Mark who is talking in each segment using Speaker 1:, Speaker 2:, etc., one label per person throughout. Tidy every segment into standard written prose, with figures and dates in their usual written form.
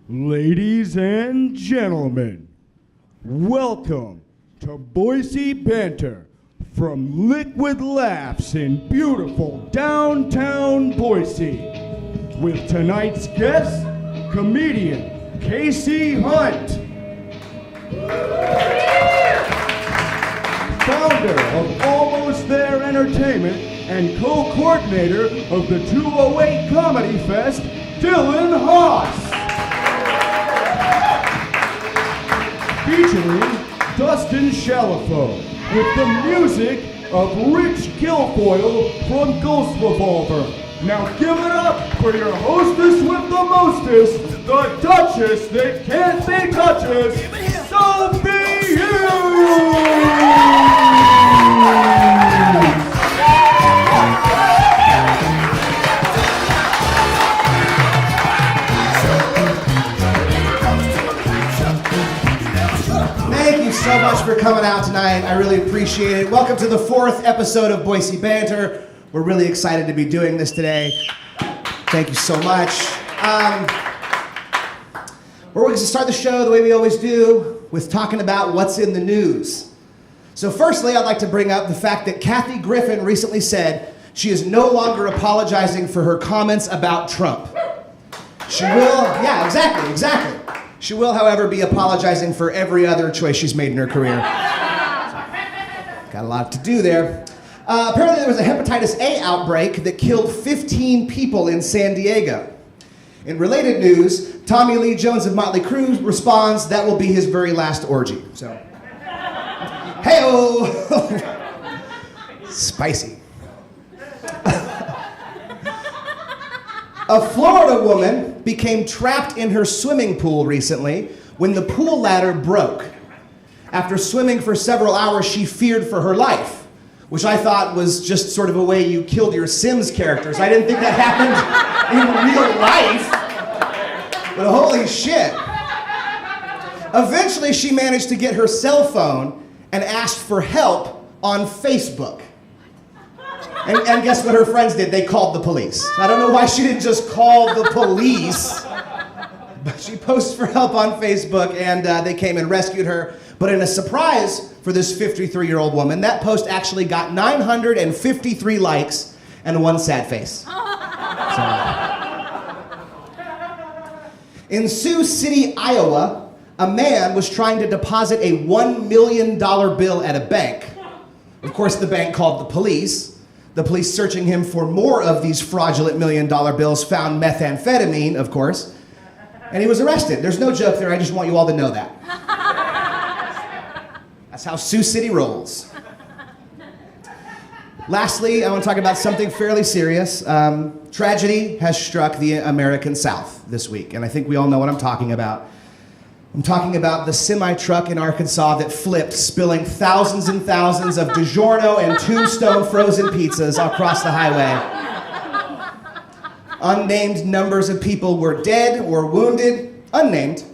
Speaker 1: Ladies and gentlemen, welcome to Boise Banter from Liquid Laughs in beautiful downtown Boise. With tonight's guest, comedian Casey Hunt. Founder of Almost There Entertainment and co-coordinator of the 208 Comedy Fest, Dylan Haas. Featuring Dustin Chalifoux with the music of Rich Kilfoyle from Ghost Revolver. Now give it up for your hostess with the mostest, the Duchess that can't be touches, Sophie Hughes!
Speaker 2: Thank you so much for coming out tonight. I really appreciate it. Welcome to the 4th episode of Boise Banter. We're really excited to be doing this today. Thank you so much. We're going to start the show the way we always do, with talking about what's in the news. So firstly, I'd like to bring up the fact that Kathy Griffin recently said she is no longer apologizing for her comments about Trump. She will, yeah, exactly. She will, however, be apologizing for every other choice she's made in her career. Got a lot to do there. Apparently there was a hepatitis A outbreak that killed 15 people in San Diego. In related news, Tommy Lee Jones of Motley Crue responds that will be his very last orgy. So, hey-o! Spicy. A Florida woman became trapped in her swimming pool recently when the pool ladder broke. After swimming for several hours, she feared for her life, which I thought was just sort of a way you killed your Sims characters. I didn't think that happened in real life. But holy shit. Eventually, she managed to get her cell phone and asked for help on Facebook. And guess what her friends did? They called the police. I don't know why she didn't just call the police, but she posted for help on Facebook, and they came and rescued her. But in a surprise for this 53-year-old woman, that post actually got 953 likes and one sad face. In Sioux City, Iowa, a man was trying to deposit a $1 million bill at a bank. Of course, the bank called the police. The police, searching him for more of these fraudulent $1 million bills, found methamphetamine, of course, and he was arrested. There's no joke there, I just want you all to know that. That's how Sioux City rolls. Lastly, I want to talk about something fairly serious. Tragedy has struck the American South this week, and I think we all know what I'm talking about. I'm talking about the semi-truck in Arkansas that flipped, spilling thousands and thousands of DiGiorno and Tombstone frozen pizzas across the highway. Unnamed numbers of people were dead or wounded. Unnumbered.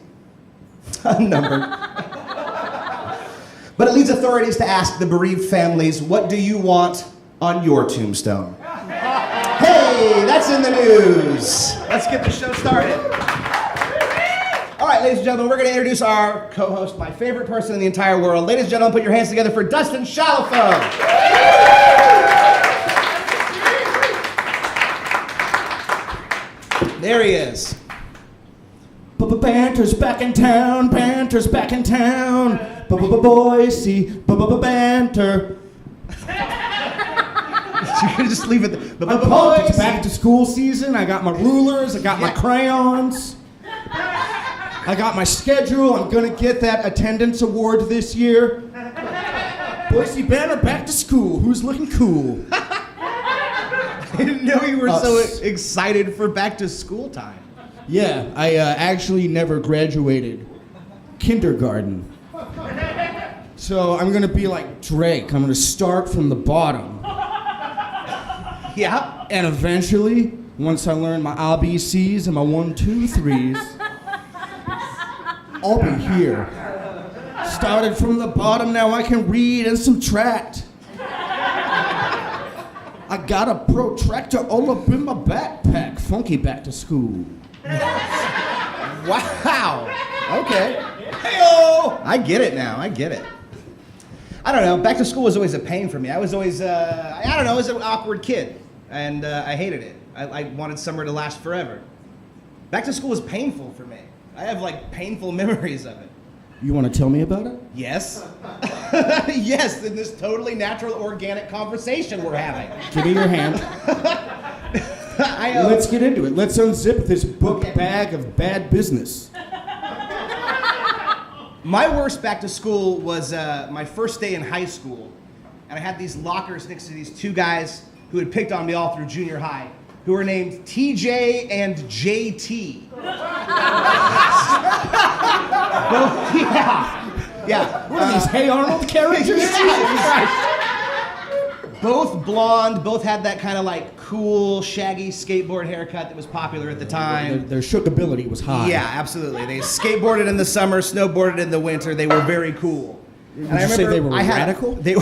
Speaker 2: But it leads authorities to ask the bereaved families, what do you want on your tombstone? Hey, that's in the news. Let's get the show started. All right, ladies and gentlemen, we're going to introduce our co-host, my favorite person in the entire world. Ladies and gentlemen, put your hands together for Dustin Chalifoux. There he is.
Speaker 1: Banter's back in town, Banter's back in town. Boise, Banter.
Speaker 2: You can just leave it there.
Speaker 1: I'm pumped. It's back to school season. I got my rulers, I got my crayons. I got my schedule. I'm gonna get that attendance award this year. Boise Banter back to school. Who's looking cool?
Speaker 2: I didn't know you were so excited for back to school time.
Speaker 1: Yeah, I actually never graduated kindergarten. So I'm gonna be like Drake. I'm gonna start from the bottom.
Speaker 2: Yeah.
Speaker 1: And eventually, once I learn my ABCs and my 1, 2, 3s, I'll be here. Started from the bottom, now I can read and subtract. I got a protractor all up in my backpack. Funky back to school.
Speaker 2: Wow. Okay. Hey-o! I get it now. I get it. I don't know. Back to school was always a pain for me. I was always, I was an awkward kid, and I hated it. I wanted summer to last forever. Back to school was painful for me. I have like painful memories of it.
Speaker 1: You want to tell me about it?
Speaker 2: Yes. Yes, in this totally natural, organic conversation we're having.
Speaker 1: Give me your hand. Let's get into it. Let's unzip this book bag of bad business.
Speaker 2: My worst back to school was my first day in high school. And I had these lockers next to these two guys who had picked on me all through junior high, who were named TJ and JT. Both, yeah.
Speaker 1: What are these Hey Arnold characters?
Speaker 2: Both blonde, both had that kind of like cool, shaggy skateboard haircut that was popular at the time.
Speaker 1: Their shookability was high.
Speaker 2: Yeah, absolutely. They skateboarded in the summer, snowboarded in the winter. They were very cool.
Speaker 1: Would you say they were radical?
Speaker 2: They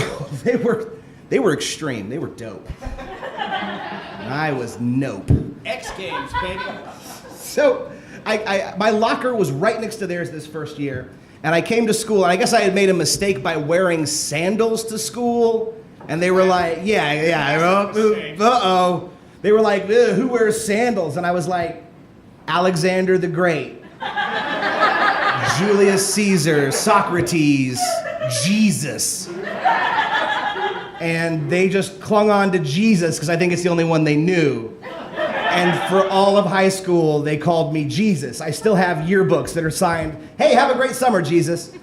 Speaker 2: were extreme. They were dope. I was nope.
Speaker 1: X Games, baby.
Speaker 2: So, my locker was right next to theirs this first year, and I came to school, and I guess I had made a mistake by wearing sandals to school, and they were like, uh-oh. They were like, who wears sandals? And I was like, Alexander the Great, Julius Caesar, Socrates, Jesus. And they just clung on to Jesus because I think it's the only one they knew. And for all of high school, they called me Jesus. I still have yearbooks that are signed, hey, have a great summer, Jesus.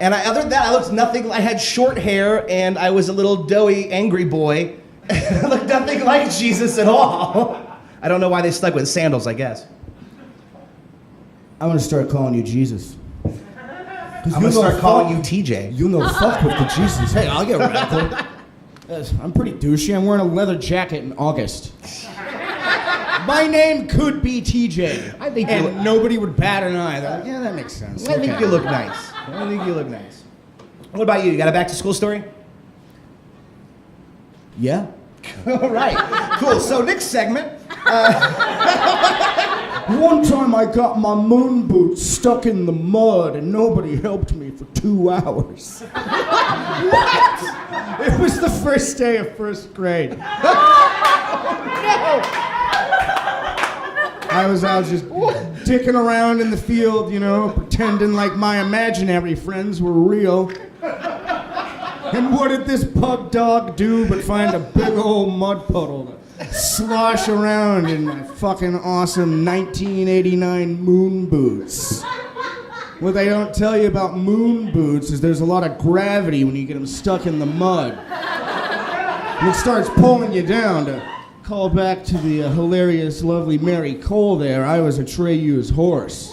Speaker 2: And other than that, I looked nothing, I had short hair and I was a little doughy, angry boy. I looked nothing like Jesus at all. I don't know why they stuck with sandals, I guess.
Speaker 1: I'm going to start calling you Jesus.
Speaker 2: I'm going to start calling you TJ.
Speaker 1: You know fuck with the Jesus. Hey, I'll get radical. I'm pretty douchey. I'm wearing a leather jacket in August. My name could be TJ.
Speaker 2: I think
Speaker 1: and nobody would bat an eye. They're like, yeah, that makes sense.
Speaker 2: I think you look nice. I think you look nice. What about you? You got a back to school story?
Speaker 1: Yeah.
Speaker 2: All right. Cool. So next segment.
Speaker 1: One time I got my moon boots stuck in the mud and nobody helped me for 2 hours. What? It was the first day of first grade.
Speaker 2: No.
Speaker 1: I was out just dicking around in the field, you know, pretending like my imaginary friends were real. And what did this pug dog do but find a big old mud puddle to slosh around in my fucking awesome 1989 moon boots? What they don't tell you about moon boots is there's a lot of gravity when you get them stuck in the mud. And it starts pulling you down. To call back to the hilarious, lovely Mary Cole there, I was Atreyu's horse.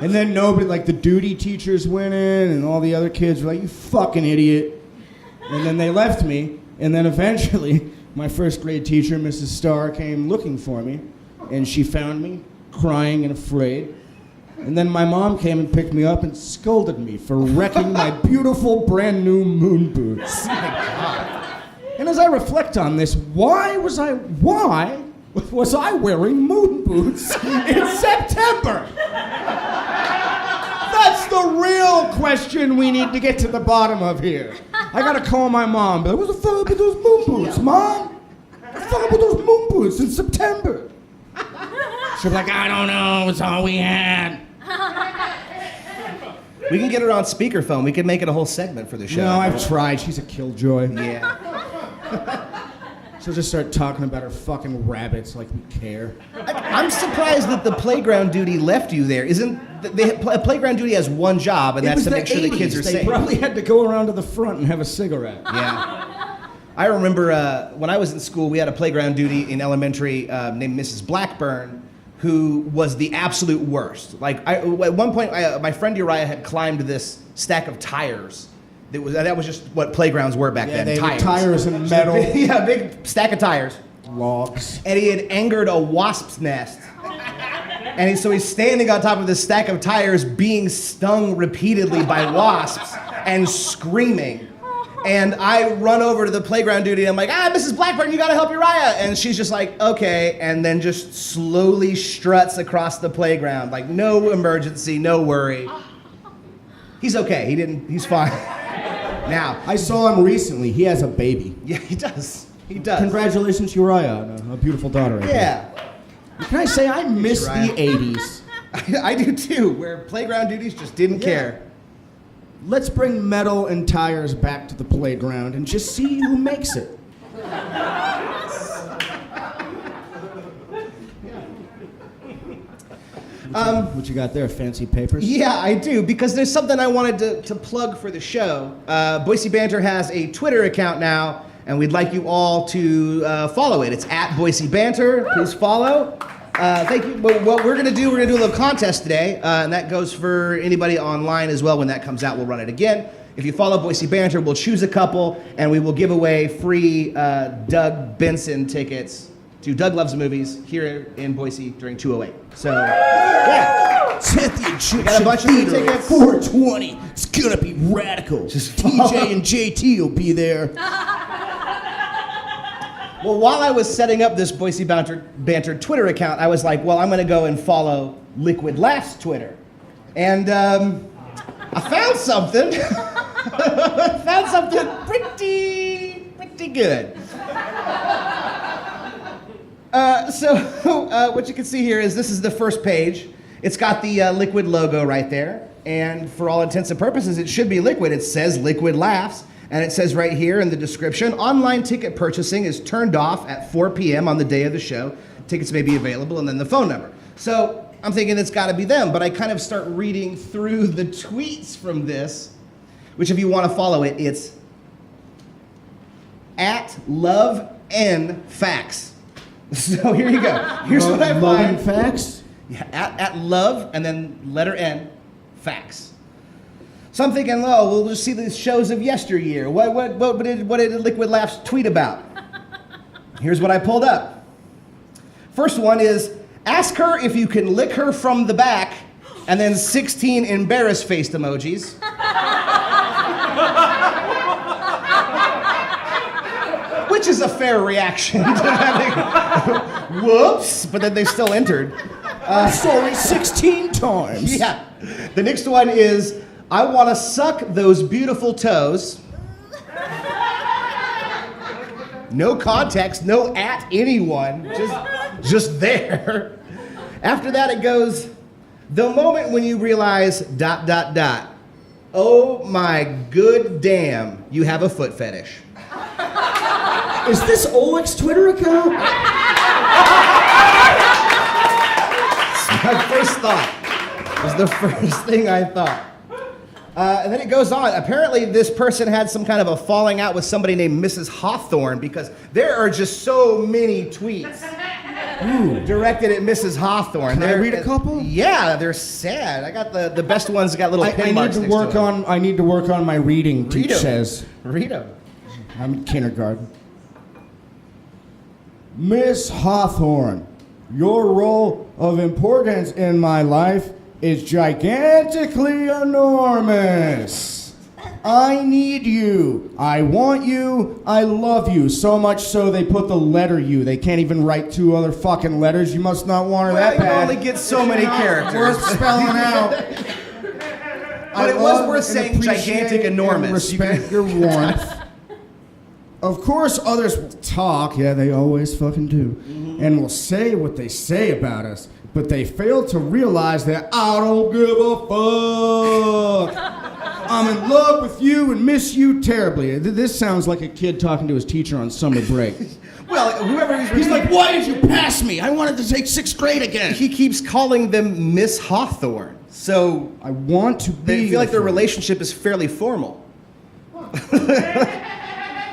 Speaker 1: And then nobody, like the duty teachers went in and all the other kids were like, you fucking idiot. And then they left me. And then eventually, my first grade teacher, Mrs. Starr, came looking for me. And she found me, crying and afraid. And then my mom came and picked me up and scolded me for wrecking my beautiful brand new moon boots. Oh my God. And as I reflect on this, why was I wearing moon boots in September? That's the real question we need to get to the bottom of here. I gotta call my mom. Be like, what the fuck up with those moon boots, Mom? What the fuck up with those moon boots in September? She'll be like, I don't know, it's all we had.
Speaker 2: We can get her on speakerphone. We could make it a whole segment for the show.
Speaker 1: No, I've tried. She's a killjoy.
Speaker 2: Yeah.
Speaker 1: She'll just start talking about her fucking rabbits like we care.
Speaker 2: I'm surprised that the playground duty left you there. Playground duty has one job, and that's to make sure the kids are
Speaker 1: They
Speaker 2: safe.
Speaker 1: probably had to go around to the front and have a cigarette.
Speaker 2: Yeah. I remember when I was in school, we had a playground duty in elementary named Mrs. Blackburn, who was the absolute worst. Like, at one point, my friend Uriah had climbed this stack of tires. That was just what playgrounds were back then.
Speaker 1: They
Speaker 2: tires.
Speaker 1: were tires and metal.
Speaker 2: Yeah, a big stack of tires.
Speaker 1: Logs.
Speaker 2: And he had angered a wasp's nest. And so he's standing on top of this stack of tires being stung repeatedly by wasps and screaming. And I run over to the playground duty, and I'm like, Mrs. Blackburn, you gotta help Uriah. And she's just like, okay, and then just slowly struts across the playground, like no emergency, no worry. He's okay, he's fine. Now.
Speaker 3: I saw him recently, he has a baby.
Speaker 2: Yeah, he does.
Speaker 3: Congratulations, Uriah, on a beautiful daughter.
Speaker 2: Yeah.
Speaker 3: Can I say, I miss the
Speaker 2: Uriah.
Speaker 3: 80s.
Speaker 2: I do too, where playground duties just didn't care.
Speaker 3: Let's bring metal and tires back to the playground and just see who makes it. What you got there, fancy papers?
Speaker 2: Yeah, I do, because there's something I wanted to plug for the show. Boise Banter has a Twitter account now, and we'd like you all to follow it. It's at Boise Banter. Please follow. Thank you. But what we're going to do a little contest today, and that goes for anybody online as well. When that comes out, we'll run it again. If you follow Boise Banter, we'll choose a couple, and we will give away free Doug Benson tickets to Doug Loves Movies here in Boise during 208. So, yeah.
Speaker 3: At the Egyptian
Speaker 2: got a bunch of free
Speaker 3: Theater
Speaker 2: tickets.
Speaker 3: 420. It's gonna be radical.
Speaker 2: Just
Speaker 3: TJ and JT will be there.
Speaker 2: Well, while I was setting up this Boise Banter Twitter account, I was like, well, I'm going to go and follow Liquid Laughs Twitter. And I found something. I found something pretty good. So what you can see here is this is the first page. It's got the Liquid logo right there. And for all intents and purposes, it should be Liquid. It says Liquid Laughs. And it says right here in the description, online ticket purchasing is turned off at 4 p.m. on the day of the show. Tickets may be available, and then the phone number. So I'm thinking it's got to be them, but I kind of start reading through the tweets from this, which if you want to follow it, it's at Love N Facts. So here you go. Here's what I find.
Speaker 3: Love and Facts?
Speaker 2: Yeah, at Love, and then letter N, Facts. So I'm thinking, oh, we'll just see the shows of yesteryear. What did Liquid Laughs tweet about? Here's what I pulled up. First one is, ask her if you can lick her from the back, and then 16 embarrassed-faced emojis. Which is a fair reaction to that. Whoops, but then they still entered.
Speaker 3: Sorry, 16 times.
Speaker 2: Yeah. The next one is, I want to suck those beautiful toes. No context, no at anyone, just there. After that it goes, the moment when you realize ... Oh my good damn, you have a foot fetish.
Speaker 3: Is this Oleg's Twitter account?
Speaker 2: It's my first thought. It was the first thing I thought. And then it goes on. Apparently, this person had some kind of a falling out with somebody named Mrs. Hawthorne, because there are just so many tweets directed at Mrs. Hawthorne.
Speaker 3: Can I read a couple?
Speaker 2: Yeah, they're sad. I got the best ones that got little pin marks next to them.
Speaker 3: I need to work on my reading,
Speaker 2: Read 'em.
Speaker 3: Teach says.
Speaker 2: Read them.
Speaker 3: I'm in kindergarten. Miss Hawthorne, your role of importance in my life is gigantically enormous. I need you. I want you. I love you. So much so they put the letter U. They can't even write two other fucking letters. You must not want her that
Speaker 2: You
Speaker 3: bad.
Speaker 2: only get so many characters.
Speaker 3: Worth spelling out.
Speaker 2: But it was worth saying gigantic, enormous.
Speaker 3: And respect your warmth. Of course, others will talk. Yeah, they always fucking do. And will say what they say about us. But they fail to realize that I don't give a fuck. I'm in love with you and miss you terribly. This sounds like a kid talking to his teacher on summer break.
Speaker 2: Well, whoever
Speaker 3: He's like, why did you pass me? I wanted to take 6th grade again.
Speaker 2: he keeps calling them Miss Hawthorne. So
Speaker 3: I want to be.
Speaker 2: they feel like their
Speaker 3: with you.
Speaker 2: relationship is fairly formal.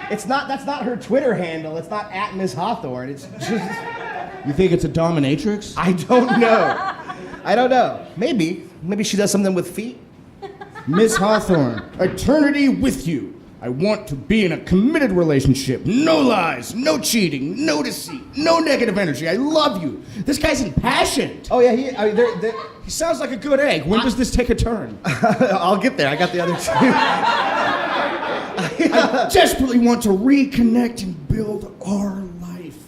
Speaker 2: That's not her Twitter handle. It's not at Miss Hawthorne. It's just,
Speaker 3: You think it's a dominatrix?
Speaker 2: I don't know. Maybe she does something with feet.
Speaker 3: Miss Hawthorne, eternity with you. I want to be in a committed relationship. No lies, no cheating, no deceit, no negative energy. I love you. This guy's impassioned.
Speaker 2: Oh yeah,
Speaker 3: He sounds like a good egg. When does this take a turn?
Speaker 2: I'll get there. I got the other two.
Speaker 3: I desperately want to reconnect and build our life.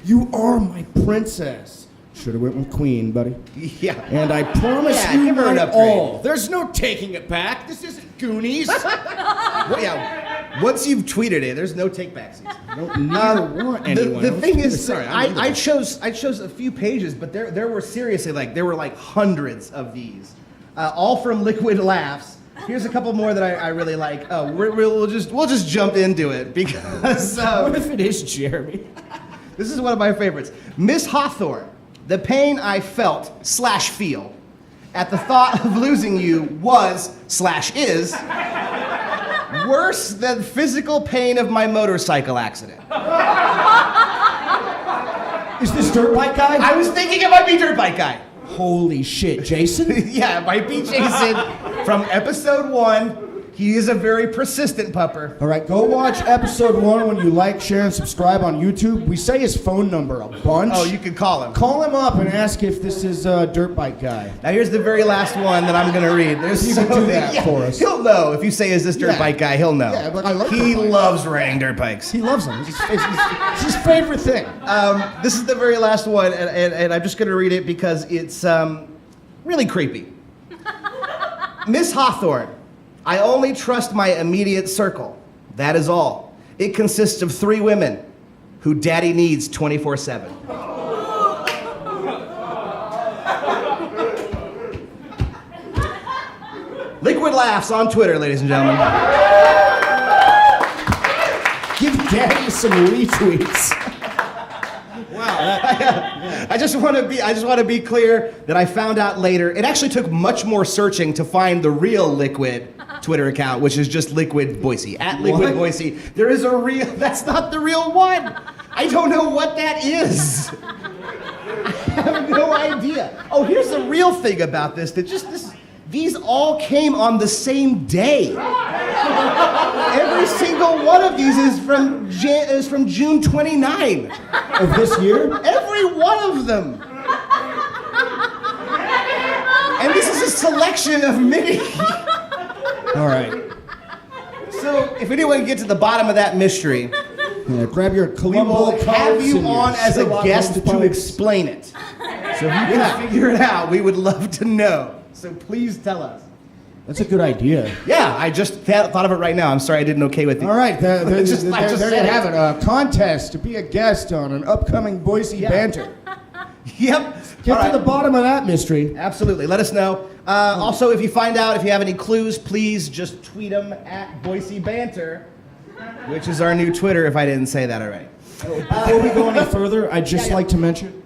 Speaker 3: You are my princess. Should have went with Queen, buddy.
Speaker 2: Yeah.
Speaker 3: And I promise you
Speaker 2: give her an
Speaker 3: my
Speaker 2: upgrade.
Speaker 3: all. There's no taking it back. This isn't Goonies.
Speaker 2: Well, yeah. Once you've tweeted it, there's no takebacks.
Speaker 3: I don't never want anyone.
Speaker 2: The thing is,
Speaker 3: sorry,
Speaker 2: I chose a few pages, but there were seriously there were like hundreds of these, all from Liquid Laughs. Here's a couple more that I really like. Oh, we'll just jump into it because
Speaker 3: What if it is Jeremy?
Speaker 2: this is one of my favorites. Miss Hawthorne, the pain I felt/feel at the thought of losing you was/is worse than physical pain of my motorcycle accident.
Speaker 3: Is this Dirt Bike Guy?
Speaker 2: I was thinking it might be Dirt Bike Guy.
Speaker 3: Holy shit, Jason?
Speaker 2: Yeah, it might be Jason from episode 1. He is a very persistent pupper.
Speaker 3: All right, go watch episode 1 when you like, share, and subscribe on YouTube. We say his phone number a bunch.
Speaker 2: Oh, you can call him.
Speaker 3: Call him up and ask if this is Dirt Bike Guy.
Speaker 2: Now here's the very last one that I'm gonna read. There's
Speaker 3: You can do that for us.
Speaker 2: He'll know if you say, "Is this Dirt
Speaker 3: Yeah.
Speaker 2: Bike Guy?" He'll know.
Speaker 3: Yeah, but I like
Speaker 2: he
Speaker 3: dirt bikes.
Speaker 2: loves riding dirt bikes.
Speaker 3: He loves them. It's his favorite thing.
Speaker 2: This is the very last one, and I'm just gonna read it because it's really creepy. Miss Hawthorne, I only trust my immediate circle. That is all. It consists of 3 women who daddy needs 24/7. Liquid Laughs on Twitter, ladies and gentlemen.
Speaker 3: Give Daddy some retweets.
Speaker 2: I just want to be clear that I found out later. It actually took much more searching to find the real Liquid Twitter account, which is just Liquid Boise @Liquid
Speaker 3: What?
Speaker 2: Boise. There is a real. That's not the real one. I don't know what that is. I have no idea. Oh, here's the real thing about this. These all came on the same day. Every single one of these is from June 29.
Speaker 3: Of this year?
Speaker 2: Every one of them. And this is a selection of many.
Speaker 3: All right.
Speaker 2: So if anyone can get to the bottom of that mystery,
Speaker 3: Yeah, grab your
Speaker 2: we
Speaker 3: Columbo
Speaker 2: will have
Speaker 3: cards
Speaker 2: you
Speaker 3: and your
Speaker 2: on as a
Speaker 3: Sherlock
Speaker 2: guest
Speaker 3: Holmes
Speaker 2: to
Speaker 3: pipes.
Speaker 2: explain it. So if you can figure it out, we would love to know. So please tell us.
Speaker 3: That's a good idea.
Speaker 2: Yeah, I just thought of it right now. I'm sorry I didn't okay with it.
Speaker 3: All right, there
Speaker 2: I just
Speaker 3: you
Speaker 2: said
Speaker 3: have it. A contest to be a guest on an upcoming Boise Banter.
Speaker 2: Yep.
Speaker 3: Get
Speaker 2: All
Speaker 3: to the
Speaker 2: right.
Speaker 3: bottom of that mystery.
Speaker 2: Absolutely. Let us know. Also, if you find out, if you have any clues, please just tweet them @Boise Banter, which is our new Twitter, if I didn't say that already.
Speaker 3: Before we go any further, I'd just like to mention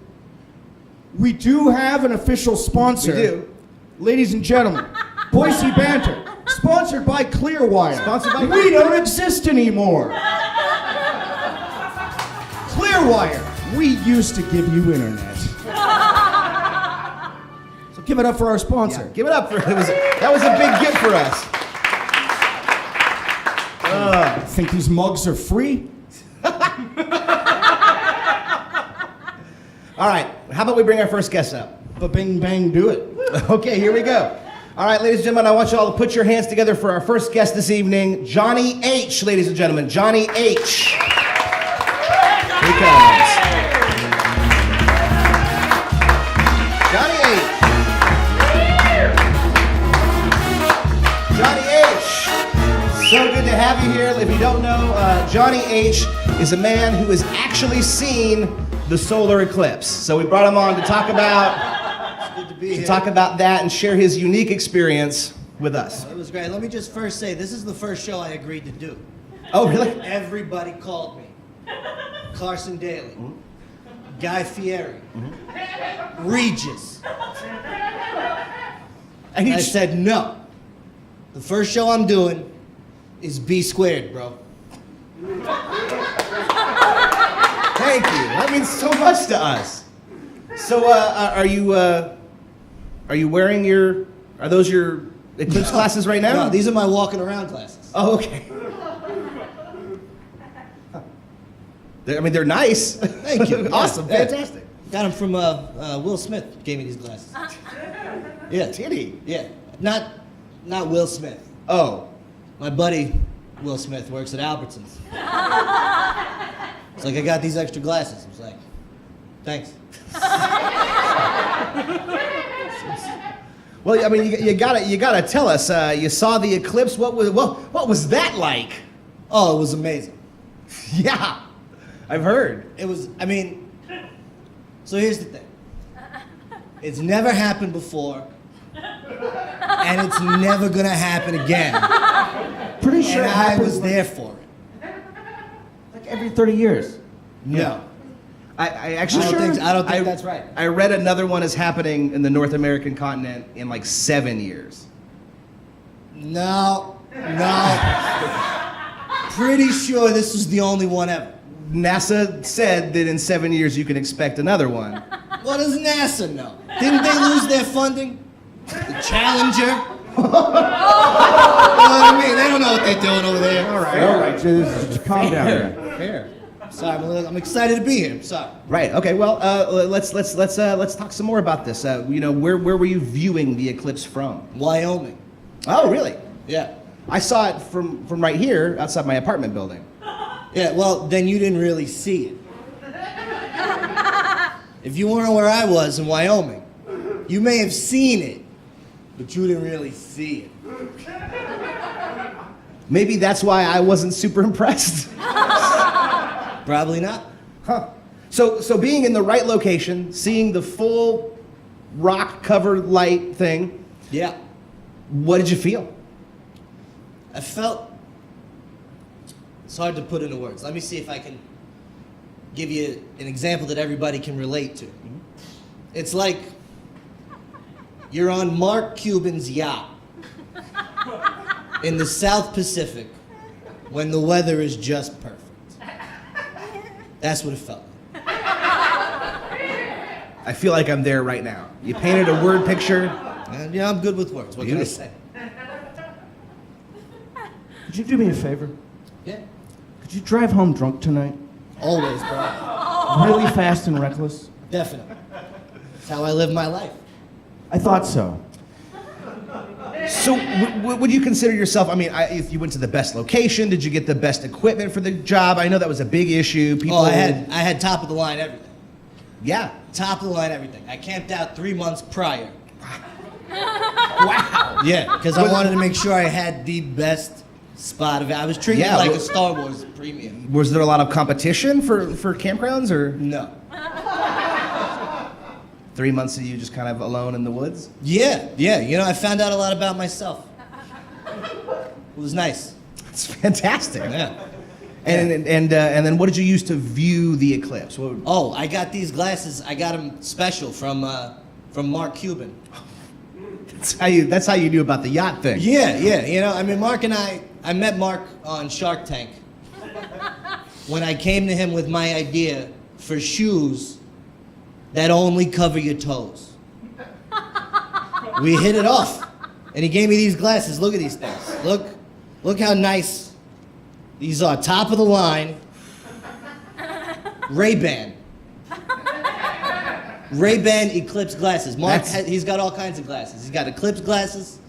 Speaker 3: we do have an official sponsor.
Speaker 2: We do.
Speaker 3: Ladies and gentlemen, Boise Banter, sponsored by Clearwire.
Speaker 2: Sponsored by
Speaker 3: We don't exist anymore. Clearwire, we used to give you internet. So give it up for our sponsor.
Speaker 2: Give it up for that was a big gift for us.
Speaker 3: Think these mugs are free?
Speaker 2: All right. How about we bring our first guest up?
Speaker 3: But bing bang do it.
Speaker 2: Okay, here we go. All right, ladies and gentlemen, I want you all to put your hands together for our first guest this evening, Johnny H. Ladies and gentlemen, Johnny H. Here he comes. Johnny H. Johnny H. So good to have you here. If you don't know, Johnny H. is a man who has actually seen the solar eclipse. So we brought him on to talk about that and share his unique experience with us.
Speaker 4: It was great. Let me just first say, this is the first show I agreed to do.
Speaker 2: Oh, really?
Speaker 4: Everybody called me. Carson Daly, Guy Fieri, Regis.
Speaker 2: And
Speaker 4: I said, no. The first show I'm doing is B squared, bro.
Speaker 2: thank you. That means so much to us. So, are you wearing are those your eclipse glasses right now?
Speaker 4: No, these are my walking around glasses.
Speaker 2: Oh, okay. They're nice.
Speaker 4: Thank you.
Speaker 2: Awesome.
Speaker 4: Yeah.
Speaker 2: Fantastic.
Speaker 4: Got them from Will Smith. Gave me these glasses. Yeah.
Speaker 2: Titty.
Speaker 4: Yeah. Not Will Smith.
Speaker 2: Oh.
Speaker 4: My buddy Will Smith works at Albertsons. It's like, I got these extra glasses. I was like, thanks.
Speaker 2: Well, I mean, you gotta tell us. You saw the eclipse. What was that like?
Speaker 4: Oh, it was amazing.
Speaker 2: Yeah, I've heard.
Speaker 4: It was, I mean, so here's the thing. It's never happened before, and it's never gonna happen again.
Speaker 3: Pretty sure
Speaker 4: And
Speaker 3: it
Speaker 4: I
Speaker 3: happens
Speaker 4: was there for it.
Speaker 3: like every 30 years.
Speaker 4: No.
Speaker 2: I actually
Speaker 4: I don't think that's right.
Speaker 2: I read another one is happening in the North American continent in like 7 years.
Speaker 4: No. Pretty sure this was the only one ever.
Speaker 2: NASA said that in 7 years you can expect another one.
Speaker 4: What does NASA know? Didn't they lose their funding? The Challenger? You know what I mean? They don't know what they're doing over there.
Speaker 3: All right, just calm down here.
Speaker 2: Fair.
Speaker 4: Sorry, I'm excited to be here. I'm sorry.
Speaker 2: Right. Okay. Well, let's talk some more about this. Where were you viewing the eclipse from?
Speaker 4: Wyoming.
Speaker 2: Oh, really?
Speaker 4: Yeah.
Speaker 2: I saw it from right here outside my apartment building.
Speaker 4: Yeah, well, then you didn't really see it. If you weren't where I was in Wyoming, you may have seen it, but you didn't really see it.
Speaker 2: Maybe that's why I wasn't super impressed.
Speaker 4: Probably not.
Speaker 2: Huh. So being in the right location, seeing the full rock-covered light thing,
Speaker 4: Yeah.
Speaker 2: what did you feel?
Speaker 4: I felt... It's hard to put into words. Let me see if I can give you an example that everybody can relate to. It's like you're on Mark Cuban's yacht in the South Pacific when the weather is just perfect. That's what it felt like.
Speaker 2: I feel like I'm there right now. You painted a word picture.
Speaker 4: And yeah, I'm good with words. What can I say?
Speaker 3: Could you do me a favor?
Speaker 4: Yeah.
Speaker 3: Could you drive home drunk tonight?
Speaker 4: Always, bro.
Speaker 3: Really fast and reckless?
Speaker 4: Definitely. That's how I live my life.
Speaker 3: I thought so.
Speaker 2: So would you consider yourself, if you went to the best location, did you get the best equipment for the job? I know that was a big issue. People.
Speaker 4: Oh, I had top of the line everything.
Speaker 2: Yeah.
Speaker 4: Top of the line everything. I camped out 3 months prior.
Speaker 2: Wow.
Speaker 4: Yeah, because I wanted to make sure I had the best spot of it. I was treated like a Star Wars premium.
Speaker 2: Was there a lot of competition for campgrounds or?
Speaker 4: No.
Speaker 2: 3 months of you just kind of alone in the woods?
Speaker 4: Yeah. You know, I found out a lot about myself. It was nice.
Speaker 2: It's fantastic.
Speaker 4: Yeah.
Speaker 2: And then what did you use to view the eclipse?
Speaker 4: Oh, I got these glasses. I got them special from Mark Cuban.
Speaker 2: That's how you knew about the yacht thing.
Speaker 4: Yeah. You know, I mean, Mark and I met Mark on Shark Tank when I came to him with my idea for shoes that only cover your toes. We hit it off, and he gave me these glasses. Look at these things. Look how nice these are. Top of the line. Ray-Ban Eclipse glasses. Mark, he's got all kinds of glasses. He's got Eclipse glasses.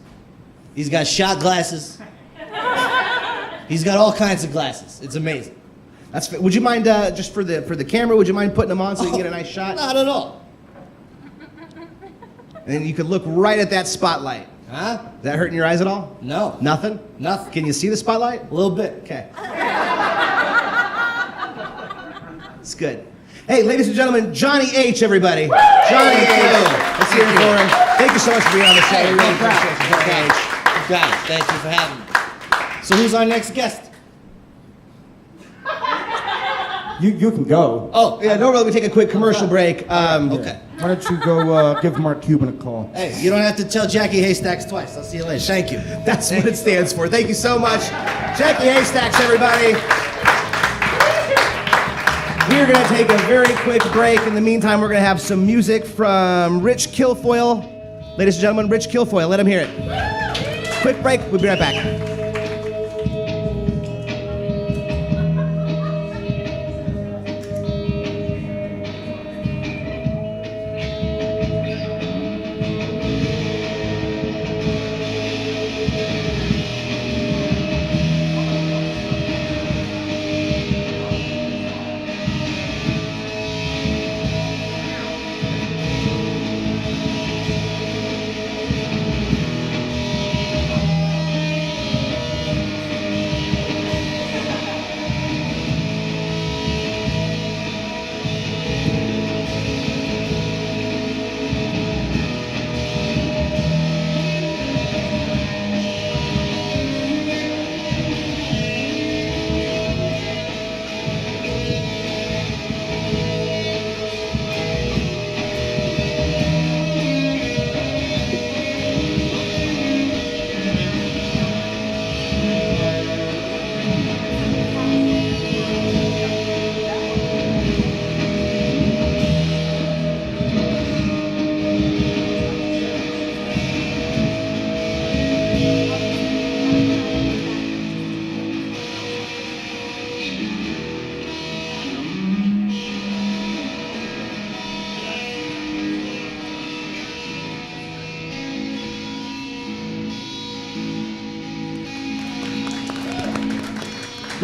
Speaker 4: He's got shot glasses. He's got all kinds of glasses. It's amazing.
Speaker 2: Would you mind just for the camera? Would you mind putting them on so you can get a nice shot?
Speaker 4: Not at all.
Speaker 2: And you could look right at that spotlight.
Speaker 4: Huh?
Speaker 2: Is that hurting your eyes at all?
Speaker 4: No.
Speaker 2: Nothing?
Speaker 4: Nothing.
Speaker 2: Can you see the spotlight?
Speaker 4: A little bit.
Speaker 2: Okay. It's good. Hey, ladies and gentlemen, Johnny H, everybody. Johnny H. Let's hear it for him. Thank you so much for being on the show.
Speaker 4: Hey,
Speaker 2: We really
Speaker 4: no problem.
Speaker 2: appreciate you, Johnny H.
Speaker 4: You got it. Thank you for having me. So who's our next guest?
Speaker 3: You can go.
Speaker 4: Oh,
Speaker 2: Yeah, normally we take a quick commercial break.
Speaker 4: okay.
Speaker 3: Why don't you go give Mark Cuban a call?
Speaker 4: Hey, you don't have to tell Jackie Haystacks twice. I'll see you later. Thank you.
Speaker 2: That's what it stands for. Thank you so much. Jackie Haystacks, everybody. We're going to take a very quick break. In the meantime, we're going to have some music from Rich Kilfoyle. Ladies and gentlemen, Rich Kilfoyle. Let him hear it. Quick break. We'll be right back.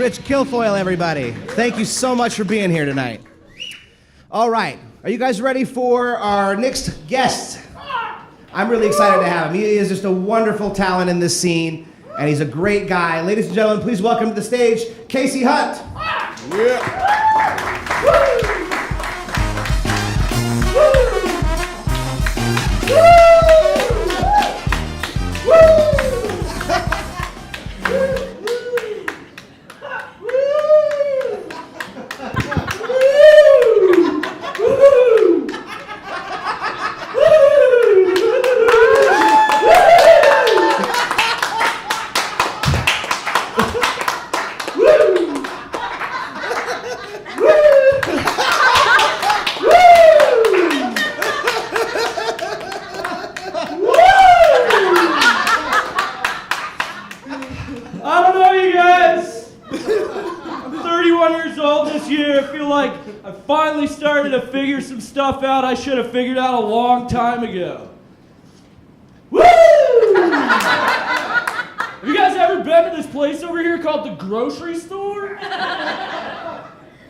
Speaker 2: Rich Kilfoyle, everybody. Thank you so much for being here tonight. All right, are you guys ready for our next guest? I'm really excited to have him. He is just a wonderful talent in this scene, and he's a great guy. Ladies and gentlemen, please welcome to the stage, Casey Hunt.
Speaker 5: Some stuff out I should have figured out a long time ago. Woo! Have you guys ever been to this place over here called the grocery store?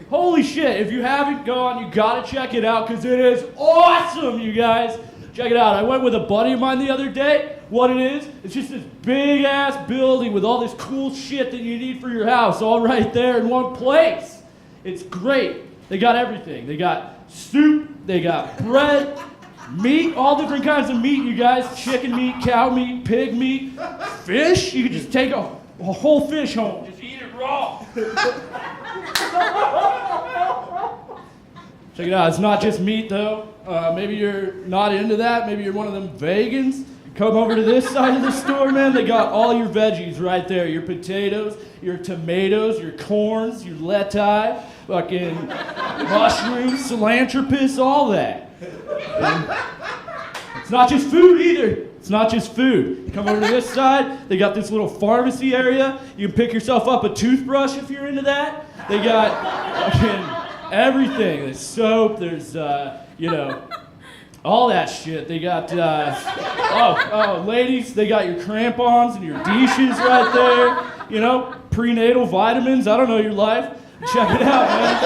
Speaker 5: Holy shit, if you haven't gone, you gotta check it out because it is awesome, you guys. Check it out. I went with a buddy of mine the other day. What it is, it's just this big ass building with all this cool shit that you need for your house all right there in one place. It's great. They got everything. They got soup, they got bread, meat, all different kinds of meat, you guys. Chicken meat, cow meat, pig meat, fish. You can just take a whole fish home. Just eat it raw. Check it out. It's not just meat, though. Maybe you're not into that. Maybe you're one of them vegans. You come over to this side of the store, man. They got all your veggies right there. Your potatoes, your tomatoes, your corns, your lettuce, fucking mushrooms, cilantropus, all that. And it's not just food either. It's not just food. You come over to this side, they got this little pharmacy area. You can pick yourself up a toothbrush if you're into that. They got fucking everything. There's soap, there's, all that shit. They got, ladies, they got your crampons and your dishes right there. You know, prenatal vitamins. I don't know your life. Check it out, man.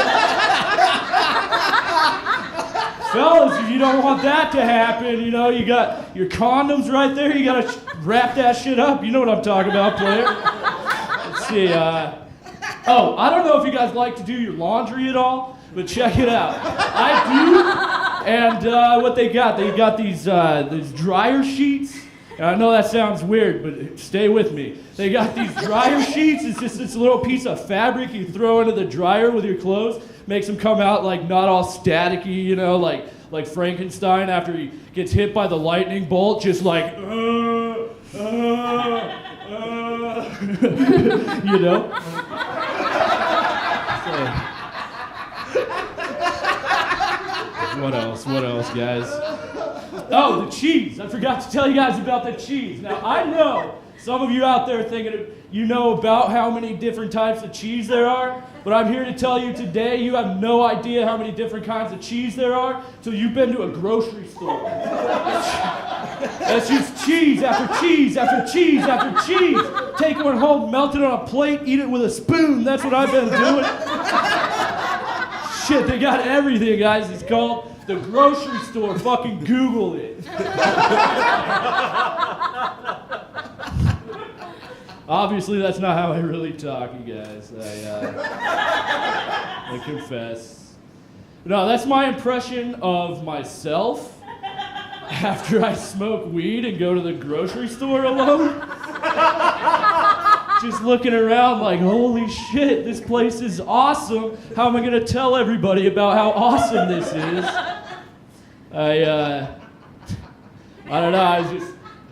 Speaker 5: Fellas, if you don't want that to happen, you know, you got your condoms right there. You got to wrap that shit up. You know what I'm talking about, player. Let's see. I don't know if you guys like to do your laundry at all, but check it out. I do. And what they got these dryer sheets. And I know that sounds weird, but stay with me. They got these dryer sheets. It's just this little piece of fabric you throw into the dryer with your clothes. Makes them come out like not all staticky, you know, like Frankenstein after he gets hit by the lightning bolt, just like, you know? So, what else, guys? Oh, the cheese. I forgot to tell you guys about the cheese. Now, I know some of you out there thinking you know about how many different types of cheese there are, but I'm here to tell you today you have no idea how many different kinds of cheese there are till you've been to a grocery store. That's just cheese after cheese after cheese after cheese. Take one home, melt it on a plate, eat it with a spoon. That's what I've been doing. Shit, they got everything, guys. It's called the grocery store. Fucking Google it. Obviously, that's not how I really talk, you guys. I confess. No, that's my impression of myself after I smoke weed and go to the grocery store alone. Just looking around like, holy shit, this place is awesome. How am I gonna tell everybody about how awesome this is? I don't know, I was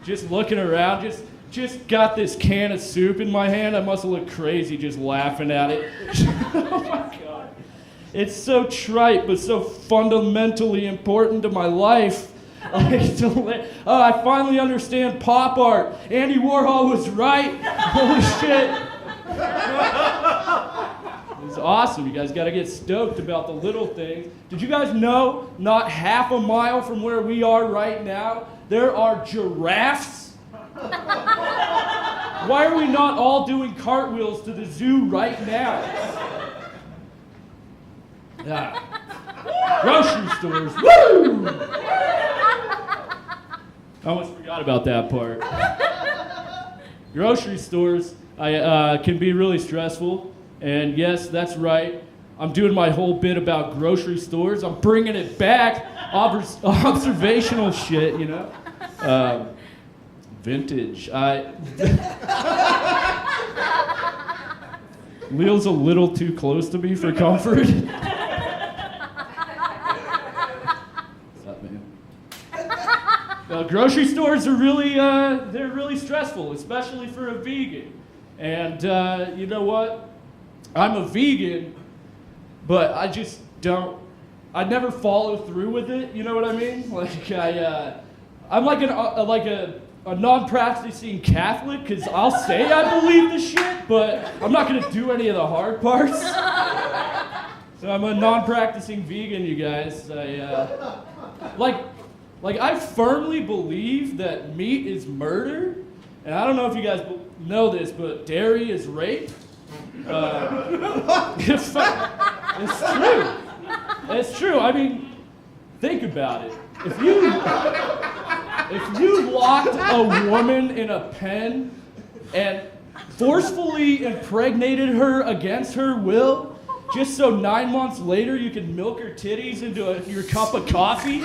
Speaker 5: just looking around, just got this can of soup in my hand. I must have looked crazy just laughing at it. Oh my God. It's so trite, but so fundamentally important to my life. I finally understand pop art. Andy Warhol was right. Holy shit. It's awesome. You guys got to get stoked about the little things. Did you guys know not half a mile from where we are right now, there are giraffes? Why are we not all doing cartwheels to the zoo right now? Yeah. Grocery stores. Woo! I almost forgot about that part. Grocery stores can be really stressful. And yes, that's right. I'm doing my whole bit about grocery stores. I'm bringing it back. Observational shit, you know? Vintage. Leo's a little too close to me for comfort. What's up, man? Grocery stores are really, they're really stressful, especially for a vegan. And you know what? I'm a vegan, but I just don't, I never follow through with it, you know what I mean? Like, I'm like a non-practicing Catholic, because I'll say I believe the shit, but I'm not going to do any of the hard parts. So I'm a non-practicing vegan, you guys. I firmly believe that meat is murder, and I don't know if you guys know this, but dairy is rape. It's true. It's true. I mean, think about it. If you locked a woman in a pen and forcefully impregnated her against her will, just so 9 months later you could milk her titties into your cup of coffee,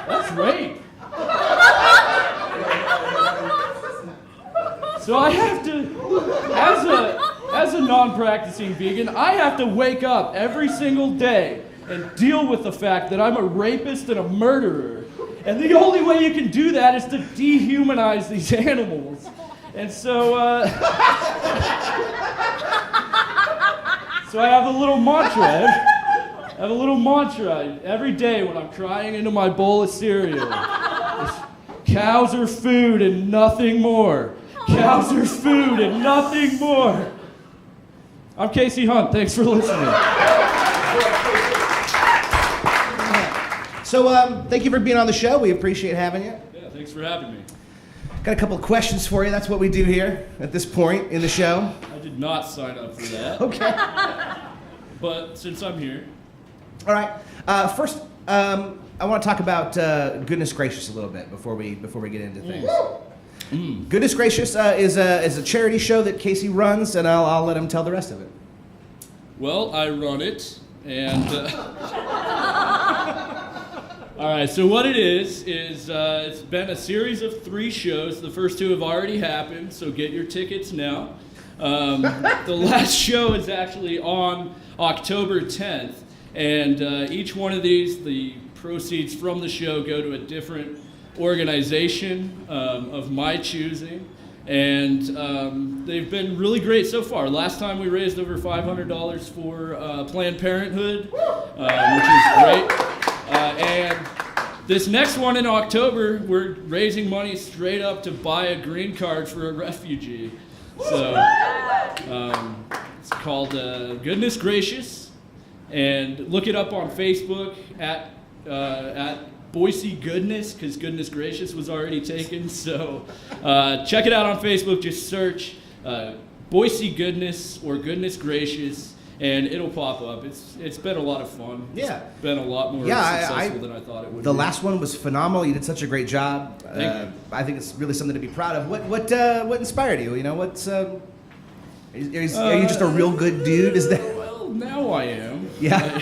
Speaker 5: that's rape. So I have to, as a non-practicing vegan, I have to wake up every single day and deal with the fact that I'm a rapist and a murderer. And the only way you can do that is to dehumanize these animals. And so, so I have a little mantra. I have a little mantra every day when I'm crying into my bowl of cereal. Cows are food and nothing more. Cows are food and nothing more. I'm Casey Hunt. Thanks for listening.
Speaker 2: So, thank you for being on the show. We appreciate having you.
Speaker 5: Yeah, thanks for having me.
Speaker 2: Got a couple of questions for you. That's what we do here at this point in the show.
Speaker 5: I did not sign up for that.
Speaker 2: Okay.
Speaker 5: But since I'm here.
Speaker 2: All right. First, I want to talk about Goodness Gracious a little bit before we get into things. Goodness Gracious is a charity show that Casey runs, and I'll let him tell the rest of it.
Speaker 5: Well, I run it, and all right. So what it is it's been a series of 3 shows. The first 2 have already happened, so get your tickets now. The last show is actually on October 10th, and each one of these, the proceeds from the show go to a different organization of my choosing, and they've been really great so far. Last time we raised over $500 for Planned Parenthood, which is great. And this next one in October, we're raising money straight up to buy a green card for a refugee. So it's called Goodness Gracious, and look it up on Facebook at Boise Goodness, because Goodness Gracious was already taken. So check it out on Facebook. Just search Boise Goodness or Goodness Gracious, and it'll pop up. It's been a lot of fun.
Speaker 2: Yeah.
Speaker 5: It's been a lot more successful than I thought it would be.
Speaker 2: The last one was phenomenal. You did such a great job.
Speaker 5: Thank you.
Speaker 2: I think it's really something to be proud of. What inspired you? You know, what's are you just a real good dude? Is that?
Speaker 5: Well, now I am.
Speaker 2: Yeah.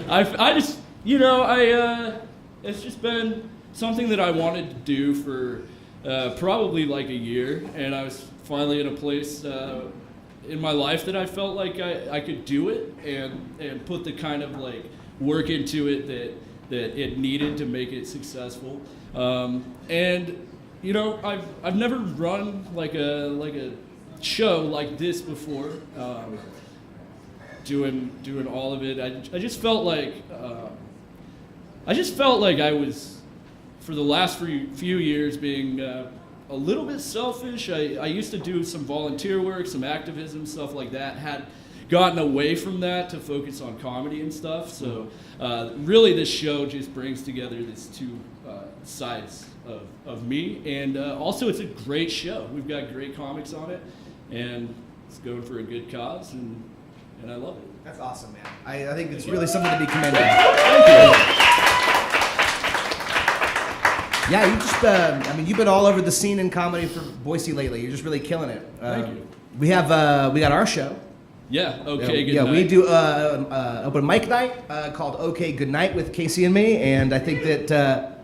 Speaker 5: I just, you know, it's just been something that I wanted to do for probably like a year, and I was finally in a place in my life that I felt like I could do it and put the kind of like work into it that it needed to make it successful. And you know, I've never run like a show like this before. Doing all of it, I just felt like I was, for the last few years, being a little bit selfish. I used to do some volunteer work, some activism, stuff like that. Had gotten away from that to focus on comedy and stuff. So really this show just brings together these two sides of me. And also it's a great show. We've got great comics on it, and it's going for a good cause, and I love it.
Speaker 2: That's awesome, man. I think it's really something to be commended.
Speaker 5: Thank you.
Speaker 2: Yeah, you just, you've been all over the scene in comedy for Boise lately. You're just really killing it.
Speaker 5: Thank you.
Speaker 2: We got our show.
Speaker 5: Yeah, okay, good
Speaker 2: Yeah,
Speaker 5: night.
Speaker 2: we do open mic night called Okay Good Night with Casey and me, and I think that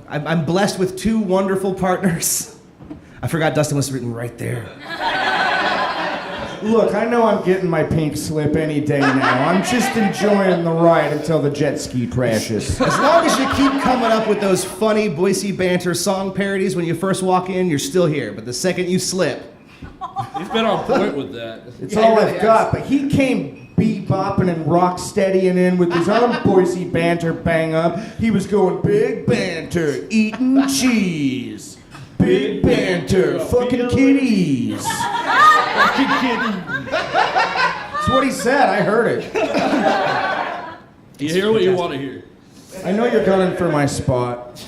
Speaker 2: I'm blessed with two wonderful partners. I forgot Dustin was written right there.
Speaker 3: Look, I know I'm getting my pink slip any day now. I'm just enjoying the ride until the jet ski crashes.
Speaker 2: As long as you keep coming up with those funny Boise Banter song parodies when you first walk in, you're still here. But the second you slip...
Speaker 5: He's been on point with that.
Speaker 3: It's
Speaker 2: Yeah,
Speaker 3: all
Speaker 2: he really
Speaker 3: I've got, but he came bebopping and rock steadying in with his own Boise Banter bang up. He was going big banter, eating cheese. Big banter, fucking kitties.
Speaker 5: Fucking kidding.
Speaker 3: That's what he said, I heard it.
Speaker 5: You hear what you want to hear.
Speaker 3: I know you're gunning for my spot.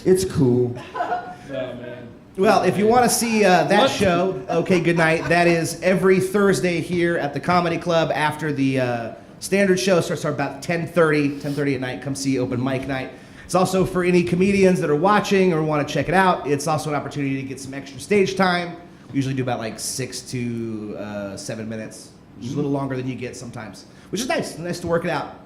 Speaker 3: It's cool.
Speaker 5: Oh, man.
Speaker 2: Well, if you want to see that
Speaker 5: What?
Speaker 2: show, Okay Good Night, that is every Thursday here at the Comedy Club after the standard show starts about 10:30 at night. Come see open mic night. It's also for any comedians that are watching or want to check it out. It's also an opportunity to get some extra stage time. We usually do about like 6 to 7 minutes, which is a little longer than you get sometimes, which is nice. Nice to work it out.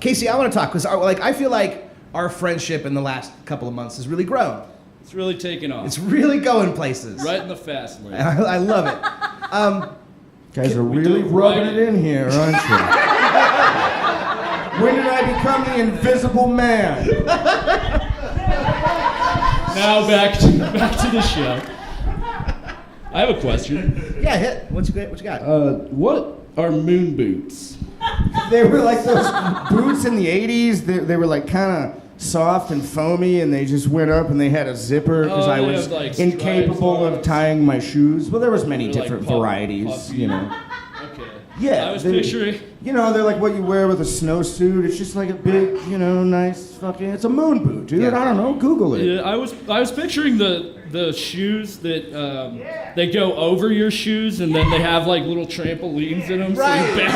Speaker 2: Casey, I want to talk because I feel like our friendship in the last couple of months has really grown.
Speaker 5: It's really taken off.
Speaker 2: It's really going places.
Speaker 5: Right in the fast lane.
Speaker 2: I love it.
Speaker 3: Guys are
Speaker 5: We
Speaker 3: really
Speaker 5: do it
Speaker 3: rubbing
Speaker 5: right.
Speaker 3: it in here, aren't you? When did I become the invisible man?
Speaker 5: Now back to the show. I have a question.
Speaker 2: Yeah, hit. What you got?
Speaker 5: What are moon boots?
Speaker 3: They were like those boots in the 80s. They were like kind of soft and foamy, and they just went up and they had a zipper because
Speaker 5: Oh,
Speaker 3: I
Speaker 5: they
Speaker 3: was
Speaker 5: have, like,
Speaker 3: incapable
Speaker 5: stripes on
Speaker 3: of tying my shoes. Well, there was many
Speaker 5: They're like
Speaker 3: different
Speaker 5: puff-
Speaker 3: varieties,
Speaker 5: puffy.
Speaker 3: you know.
Speaker 5: Okay.
Speaker 3: Yeah,
Speaker 5: I was
Speaker 3: they-
Speaker 5: picturing.
Speaker 3: You know, they're like what you wear with a snowsuit. It's just like a big, nice fucking. It's a moon boot, dude.
Speaker 2: Yeah.
Speaker 3: I don't know. Google it.
Speaker 5: Yeah, I was picturing the shoes that they go over your shoes and then they have like little trampolines in them,
Speaker 2: Right.
Speaker 5: so you're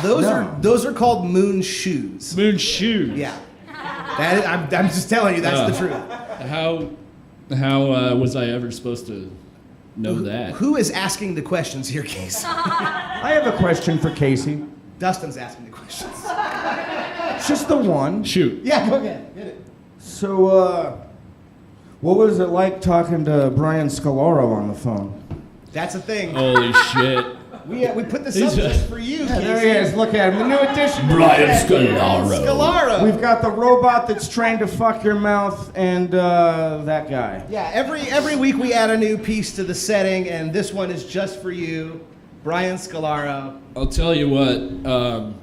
Speaker 5: bouncing.
Speaker 2: Those are called moon shoes.
Speaker 5: Moon shoes.
Speaker 2: Yeah. I'm just telling you, that's the truth.
Speaker 5: How was I ever supposed to know that?
Speaker 2: Who is asking the questions here, Casey?
Speaker 3: I have a question for Casey.
Speaker 2: Dustin's asking the questions.
Speaker 3: Just the one.
Speaker 5: Shoot.
Speaker 2: Yeah, go ahead. Get it.
Speaker 3: So, what was it like talking to Brian Scalaro on the phone?
Speaker 2: That's a thing.
Speaker 5: Holy shit.
Speaker 2: We put this
Speaker 5: He's
Speaker 2: up
Speaker 5: a-
Speaker 2: just for you,
Speaker 3: Yeah,
Speaker 2: Casey.
Speaker 3: there he is. Look at him. The new addition.
Speaker 5: Brian Scalaro.
Speaker 2: Scalaro.
Speaker 3: We've got the robot that's trained to fuck your mouth and that guy.
Speaker 2: Yeah, every week we add a new piece to the setting, and this one is just for you, Brian Scalaro.
Speaker 5: I'll tell you what.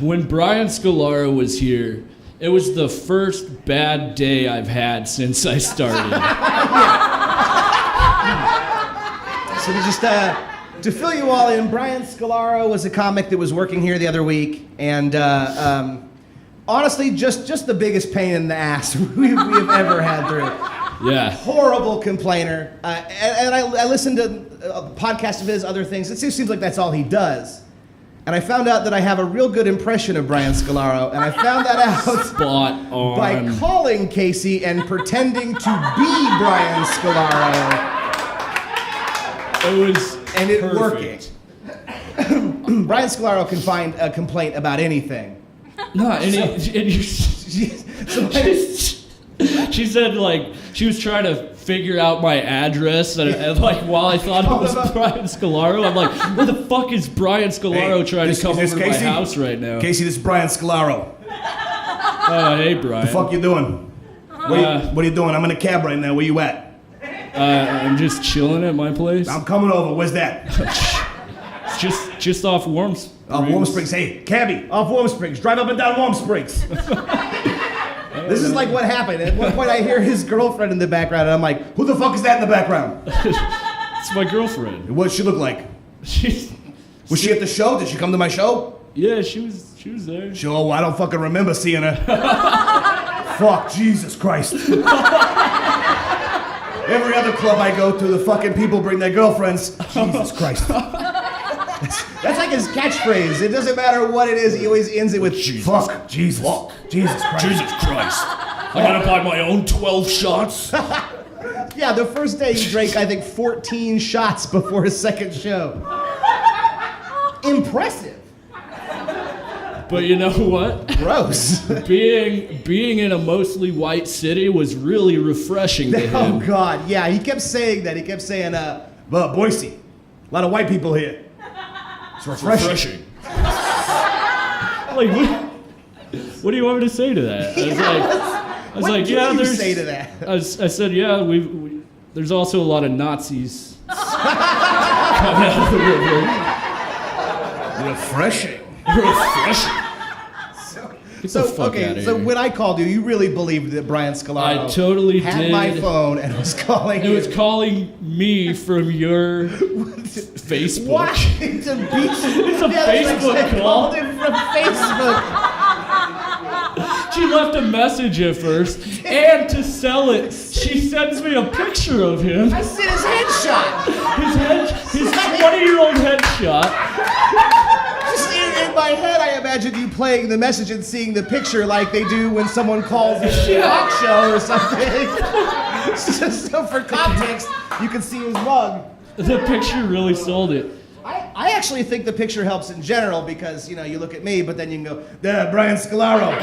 Speaker 5: When Brian Scalaro was here, it was the first bad day I've had since I started.
Speaker 2: So to fill you all in, Brian Scalaro was a comic that was working here the other week, and honestly, just the biggest pain in the ass we have ever had through.
Speaker 5: Yeah.
Speaker 2: Horrible complainer. And I listened to a podcast of his, other things. It seems like that's all he does. And I found out that I have a real good impression of Brian Scalaro, and I found that out
Speaker 5: Spot on.
Speaker 2: by calling Casey and pretending to be Brian Scalaro,
Speaker 5: It was
Speaker 2: and it
Speaker 5: perfect.
Speaker 2: working. Brian Scalaro can find a complaint about anything.
Speaker 5: No, and you,
Speaker 2: So
Speaker 5: she said like she was trying to figure out my address and like while I thought it was Brian Scalaro, I'm like, where the fuck is Brian Scalaro trying to come over to my house right now?
Speaker 2: Casey, this is Brian Scalaro.
Speaker 5: Hey Brian.
Speaker 2: Fuck you doing? What are you doing? I'm in a cab right now. Where you at?
Speaker 5: I'm just chilling at my place.
Speaker 2: I'm coming over. Where's that?
Speaker 5: It's just off Warm Springs.
Speaker 2: Off Warm Springs. Hey, cabbie, off Warm Springs. Drive up and down Warm Springs.
Speaker 5: Hey
Speaker 2: This is like what happened. At one point, I hear his girlfriend in the background, and I'm like, who the fuck is that in the background?
Speaker 5: It's my girlfriend.
Speaker 2: What does she look like? Was she at the show? Did she come to my show?
Speaker 5: Yeah, she was there.
Speaker 2: Sure, I don't fucking remember seeing her. Fuck, Jesus Christ. Every other club I go to, the fucking people bring their girlfriends. Jesus Christ. That's like his catchphrase. It doesn't matter what it is, he always ends it with fuck, Jesus. Fuck. Jesus Christ.
Speaker 5: Jesus Christ. I gotta buy my own 12 shots.
Speaker 2: Yeah, the first day he drank, I think, 14 shots before his second show. Impressive.
Speaker 5: But you know what?
Speaker 2: Gross.
Speaker 5: Being in a mostly white city was really refreshing to him.
Speaker 2: Oh, God. Yeah, he kept saying that. He kept saying, Boise, a lot of white people here. It's refreshing.
Speaker 5: Like, what do you want me to say to that? I was like, yeah,
Speaker 2: what do you
Speaker 5: there's.
Speaker 2: say to that?
Speaker 5: I said, yeah, there's also a lot of Nazis coming out of the river.
Speaker 2: Refreshing.
Speaker 5: Get the fuck out of
Speaker 2: so
Speaker 5: here.
Speaker 2: when I called you, you really believed that Brian Scalaro
Speaker 5: I totally
Speaker 2: had
Speaker 5: did.
Speaker 2: my phone and was calling
Speaker 5: It
Speaker 2: you.
Speaker 5: was calling me from your Facebook.
Speaker 2: Why? It's a
Speaker 5: Facebook call.
Speaker 2: called him from Facebook.
Speaker 5: She left a message at first, and to sell it, she sends me a picture of him.
Speaker 2: I sent his headshot.
Speaker 5: His 20-year-old headshot.
Speaker 2: Just in my head, I imagine you playing the message and seeing the picture like they do when someone calls a talk show or something. So for context, you can see his mug.
Speaker 5: The picture really sold it.
Speaker 2: I actually think the picture helps in general because, you know, you look at me, but then you can go, Brian Scalaro.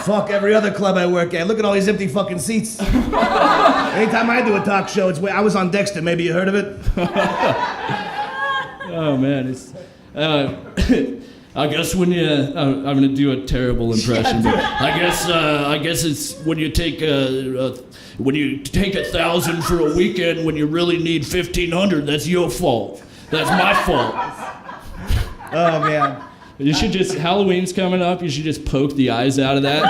Speaker 2: Fuck every other club I work at. Look at all these empty fucking seats. Anytime I do a talk show, I was on Dexter. Maybe you heard of it?
Speaker 5: Oh man, it's. I guess when you, I'm gonna do a terrible impression. But I guess it's when you take 1,000 for a weekend when you really need 1,500. That's your fault. That's my fault.
Speaker 2: Oh man.
Speaker 5: You should just Halloween's coming up. You should just poke the eyes out of that.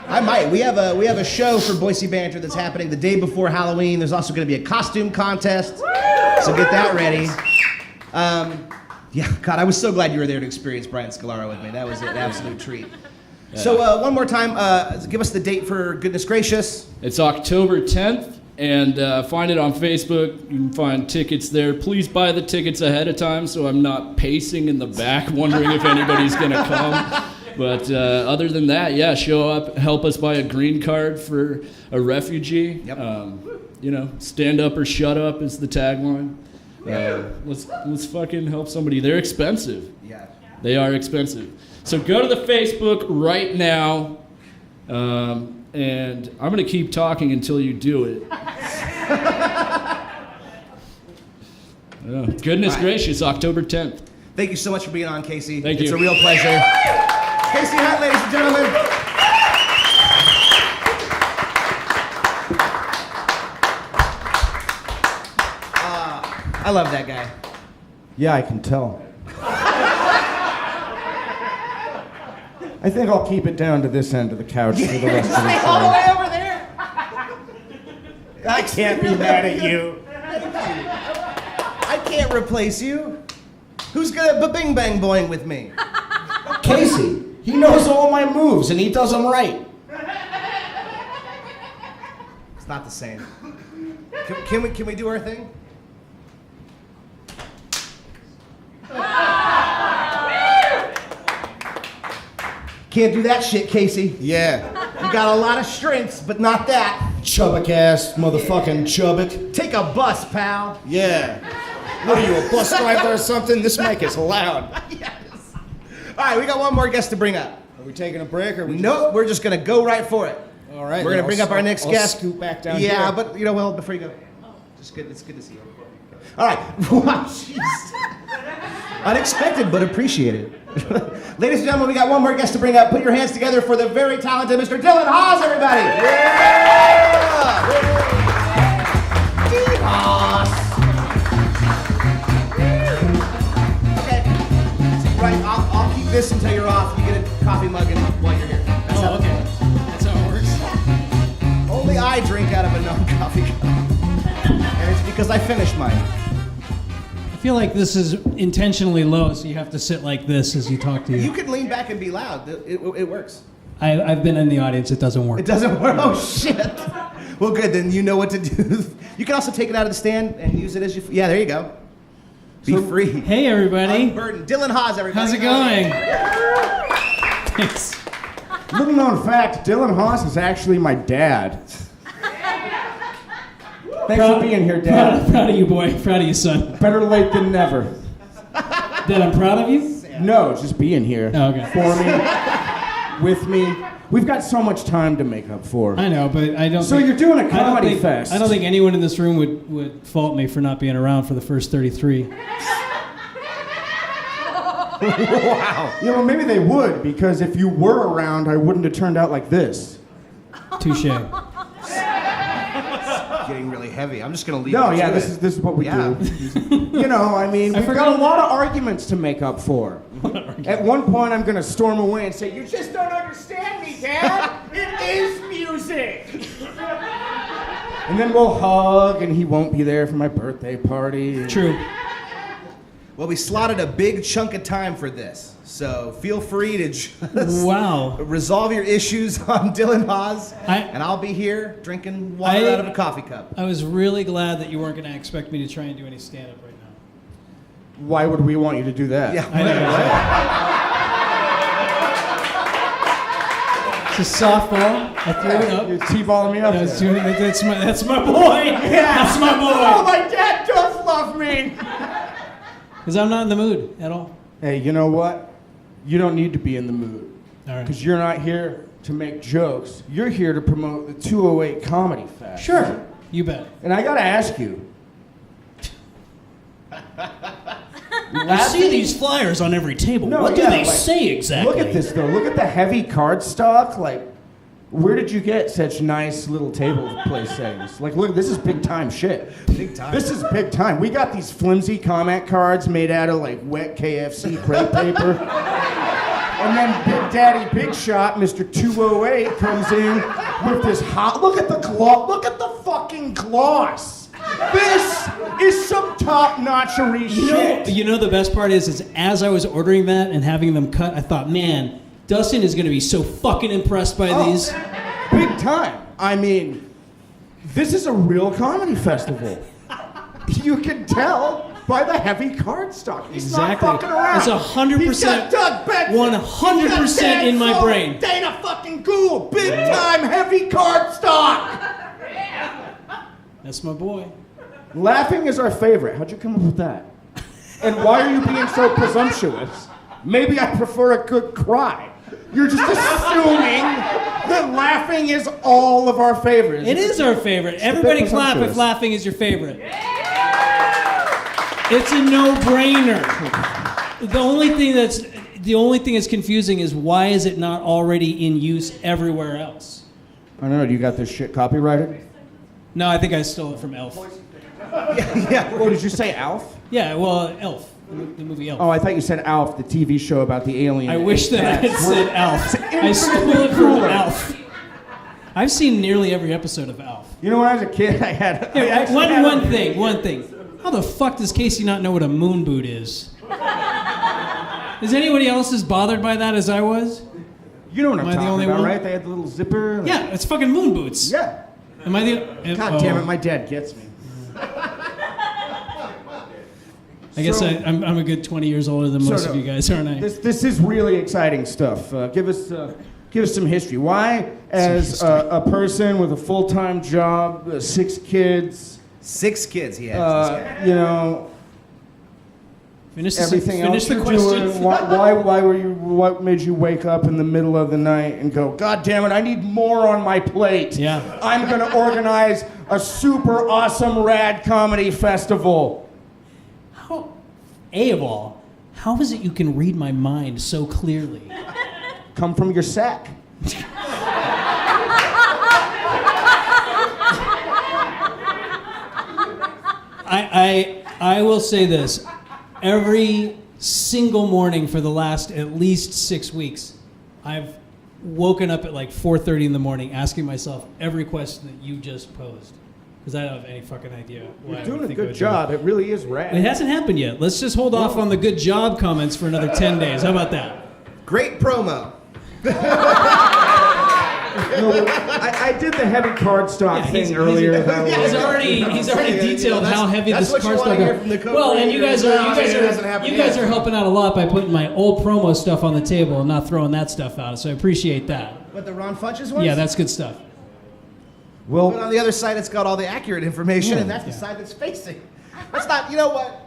Speaker 2: I might. We have a show for Boise Banter that's happening the day before Halloween. There's also going to be a costume contest, so get that ready. Yeah, God, I was so glad you were there to experience Brian Scalaro with me. That was an absolute treat. So one more time, give us the date for goodness gracious.
Speaker 5: It's October 10th, and find it on Facebook. You can find tickets there. Please buy the tickets ahead of time so I'm not pacing in the back wondering if anybody's going to come. But other than that, yeah, show up, help us buy a green card for a refugee.
Speaker 2: Yep.
Speaker 5: You know, stand up or shut up is the tagline. Let's fucking help somebody. They're expensive.
Speaker 2: Yeah.
Speaker 5: They are expensive. So go to the Facebook right now, and I'm gonna keep talking until you do it. Goodness gracious, October 10th.
Speaker 2: Thank you so much for being on, Casey.
Speaker 5: Thank
Speaker 2: It's
Speaker 5: you.
Speaker 2: a real pleasure. Casey Hunt, ladies and gentlemen. I love that guy.
Speaker 3: Yeah, I can tell. I think I'll keep it down to this end of the couch for the rest of the
Speaker 2: Stay all the
Speaker 3: show.
Speaker 2: way over there.
Speaker 3: I can't be mad at you.
Speaker 2: I can't replace you. Who's gonna ba-bing bang boing with me?
Speaker 3: Casey, he knows all my moves and he does them right.
Speaker 2: It's not the same. Can we do our thing? Can't do that shit, Casey.
Speaker 3: Yeah.
Speaker 2: You got a lot of strengths, but not that.
Speaker 3: Chubbuck ass, motherfucking chubbuck.
Speaker 2: Take a bus, pal.
Speaker 3: Yeah. What are you, a bus driver or something? This mic is loud.
Speaker 2: Yes. All right, we got one more guest to bring up.
Speaker 3: Are we taking a break or we
Speaker 2: Nope, we're just gonna go right for it.
Speaker 3: All right.
Speaker 2: We're
Speaker 3: then
Speaker 2: gonna bring up our next
Speaker 3: I'll
Speaker 2: guest.
Speaker 3: scoot back down
Speaker 2: Yeah,
Speaker 3: here.
Speaker 2: but you know, well, before you go, it's good to see you. All right. Wow, jeez. Unexpected, but appreciated. Ladies and gentlemen, we got one more guest to bring up. Put your hands together for the very talented Mr. Dylan Hawes, everybody. Yeah! D-Hawes. this until you're off. You get a coffee mug while you're here. That's how
Speaker 6: okay. That's how it works.
Speaker 2: Only I drink out of a non-coffee cup. And it's because I finished mine.
Speaker 6: I feel like this is intentionally low, so you have to sit like this as you talk to you.
Speaker 2: You can lean back and be loud. It works.
Speaker 6: I've been in the audience. It doesn't work.
Speaker 2: It doesn't work? Oh, shit. Well, good. Then you know what to do. You can also take it out of the stand and use it as you... Yeah, there you go. Be free.
Speaker 6: Hey, everybody.
Speaker 2: Unburdened. Dylan Hawes, everybody.
Speaker 6: How's it going? Thanks.
Speaker 3: Little known fact, Dylan Hawes is actually my dad. Thanks for being here, Dad.
Speaker 6: Proud of you, boy. Proud of you, son.
Speaker 3: Better late than never.
Speaker 6: Dad, I'm proud of you?
Speaker 3: No, just being here.
Speaker 6: Oh, okay.
Speaker 3: For me, with me. We've got so much time to make up for.
Speaker 6: I know, but I don't
Speaker 3: So
Speaker 6: think,
Speaker 3: you're doing a comedy fest.
Speaker 6: I don't think anyone in this room would fault me for not being around for the first 33.
Speaker 3: Wow. Yeah, well, maybe they would, because if you were around, I wouldn't have turned out like this.
Speaker 6: Touche.
Speaker 2: Getting really heavy. I'm just going to leave
Speaker 3: No,
Speaker 2: it
Speaker 3: yeah,
Speaker 2: to
Speaker 3: this
Speaker 2: it.
Speaker 3: is what we
Speaker 2: Yeah.
Speaker 3: do. You know, I mean, we've got a lot of arguments to make up for. At one point, I'm going to storm away and say, "You just don't understand me, Dad. It is music." And then we'll hug, and he won't be there for my birthday party.
Speaker 6: True.
Speaker 2: Well, we slotted a big chunk of time for this, so feel free to just
Speaker 6: Wow.
Speaker 2: resolve your issues on Dylan Hawes,
Speaker 6: I-
Speaker 2: and I'll be here drinking water out of a coffee cup.
Speaker 6: I was really glad that you weren't going to expect me to try and do any stand-up right now.
Speaker 3: Why would we want you to do that?
Speaker 2: Yeah,
Speaker 6: I know. It's a softball. I threw it up.
Speaker 3: You're T-balling me up.
Speaker 6: That's
Speaker 3: there.
Speaker 6: my boy. That's my
Speaker 3: Oh,
Speaker 6: boy.
Speaker 3: my dad does love me.
Speaker 6: Because I'm not in the mood at all.
Speaker 3: Hey, you know what? You don't need to be in the mood.
Speaker 6: All right.
Speaker 3: Because you're not here to make jokes. You're here to promote the 208 Comedy Fest.
Speaker 6: Sure. You bet.
Speaker 3: And I gotta ask you.
Speaker 6: I see these flyers on every table.
Speaker 3: No,
Speaker 6: what do
Speaker 3: yeah,
Speaker 6: they
Speaker 3: like,
Speaker 6: say exactly?
Speaker 3: Look at this though. Look at the heavy card stock. Like, where did you get such nice little table place settings? Like, look, this is big time shit.
Speaker 2: Big time.
Speaker 3: This is big time. We got these flimsy comment cards made out of like wet KFC crepe paper. And then Big Daddy Big Shot, Mr. 208, comes in with this hot. Look at the gloss. Look at the fucking gloss. This is some top-notchery shit.
Speaker 6: You know the best part is as I was ordering that and having them cut, I thought, man, Dustin is going to be so fucking impressed by these.
Speaker 3: Big time. I mean, this is a real comedy festival. You can tell by the heavy card stock. He's
Speaker 6: Exactly.
Speaker 3: not fucking around.
Speaker 6: It's 100%.
Speaker 3: He's got Doug Benson.
Speaker 6: 100%
Speaker 3: He's got Dan
Speaker 6: in my
Speaker 3: Soder,
Speaker 6: brain.
Speaker 3: Dana fucking Gould. Big time heavy card stock.
Speaker 6: That's my boy.
Speaker 3: Laughing is our favorite. How'd you come up with that? And why are you being so presumptuous? Maybe I prefer a good cry. You're just assuming that laughing is all of our favorites.
Speaker 6: It is our favorite.
Speaker 3: a bit
Speaker 6: Everybody clap if
Speaker 3: presumptuous.
Speaker 6: laughing is your favorite. It's a no-brainer. The only thing that's confusing is why is it not already in use everywhere else?
Speaker 3: I don't know. Do you got this shit copyrighted?
Speaker 6: No, I think I stole it from Elf.
Speaker 2: Yeah.
Speaker 3: Oh, did you say Alf?
Speaker 6: Yeah, well, Elf, the movie Elf.
Speaker 3: Oh, I thought you said Alf, the TV show about the alien.
Speaker 6: I wish that I had said Alf. I stole
Speaker 3: infinitely
Speaker 6: it from
Speaker 3: cooler.
Speaker 6: Alf. I've seen nearly every episode of Alf.
Speaker 3: You know, when I was a kid, I had.
Speaker 6: Hey,
Speaker 3: I actually
Speaker 6: one
Speaker 3: had
Speaker 6: thing. How the fuck does Casey not know what a moon boot is? Is anybody else as bothered by that as I was?
Speaker 3: You know what I'm
Speaker 6: Am I the
Speaker 3: talking
Speaker 6: only
Speaker 3: about,
Speaker 6: one?
Speaker 3: right? They had the little zipper.
Speaker 6: Yeah, it's fucking moon boots.
Speaker 3: Yeah.
Speaker 6: Am I the?
Speaker 3: God damn it, my dad gets me.
Speaker 6: I guess
Speaker 3: So-
Speaker 6: I'm a good 20 years older than most of you guys, aren't I?
Speaker 3: This is really exciting stuff. Give us some history. Why, as a person with a full-time job, 6 kids,
Speaker 2: 6 kids he has. This guy.
Speaker 3: you know, everything
Speaker 6: finish
Speaker 3: else
Speaker 6: the
Speaker 3: you're
Speaker 6: question.
Speaker 3: doing, what made you wake up in the middle of the night and go, God damn it, I need more on my plate.
Speaker 6: Yeah.
Speaker 3: I'm gonna organize a super awesome rad comedy festival.
Speaker 6: Of all, how is it you can read my mind so clearly?
Speaker 3: Come from your sack.
Speaker 6: I will say this. Every single morning for the last at least 6 weeks, I've woken up at like 4:30 in the morning asking myself every question that you just posed. Because I don't have any fucking idea.
Speaker 3: You're doing a good job. It really is rad.
Speaker 6: It hasn't happened yet. Let's just hold off on the good job comments for another 10 days. How about that?
Speaker 2: Great promo.
Speaker 3: I did the heavy cardstock thing earlier.
Speaker 6: He's already detailed how heavy
Speaker 2: that's
Speaker 6: this
Speaker 2: what you
Speaker 6: cardstock
Speaker 2: wanna hear
Speaker 6: is.
Speaker 2: from the
Speaker 6: Well, and you guys
Speaker 2: hasn't happened
Speaker 6: are
Speaker 2: yet.
Speaker 6: helping out a lot by putting my old promo stuff on the table and not throwing that stuff out. So I appreciate that.
Speaker 2: What, the Ron Funches ones?
Speaker 6: Yeah, that's good stuff.
Speaker 2: But
Speaker 3: Well,
Speaker 2: on the other side, it's got all the accurate information,
Speaker 6: Yeah.
Speaker 2: and that's the side that's facing. That's not, you know what?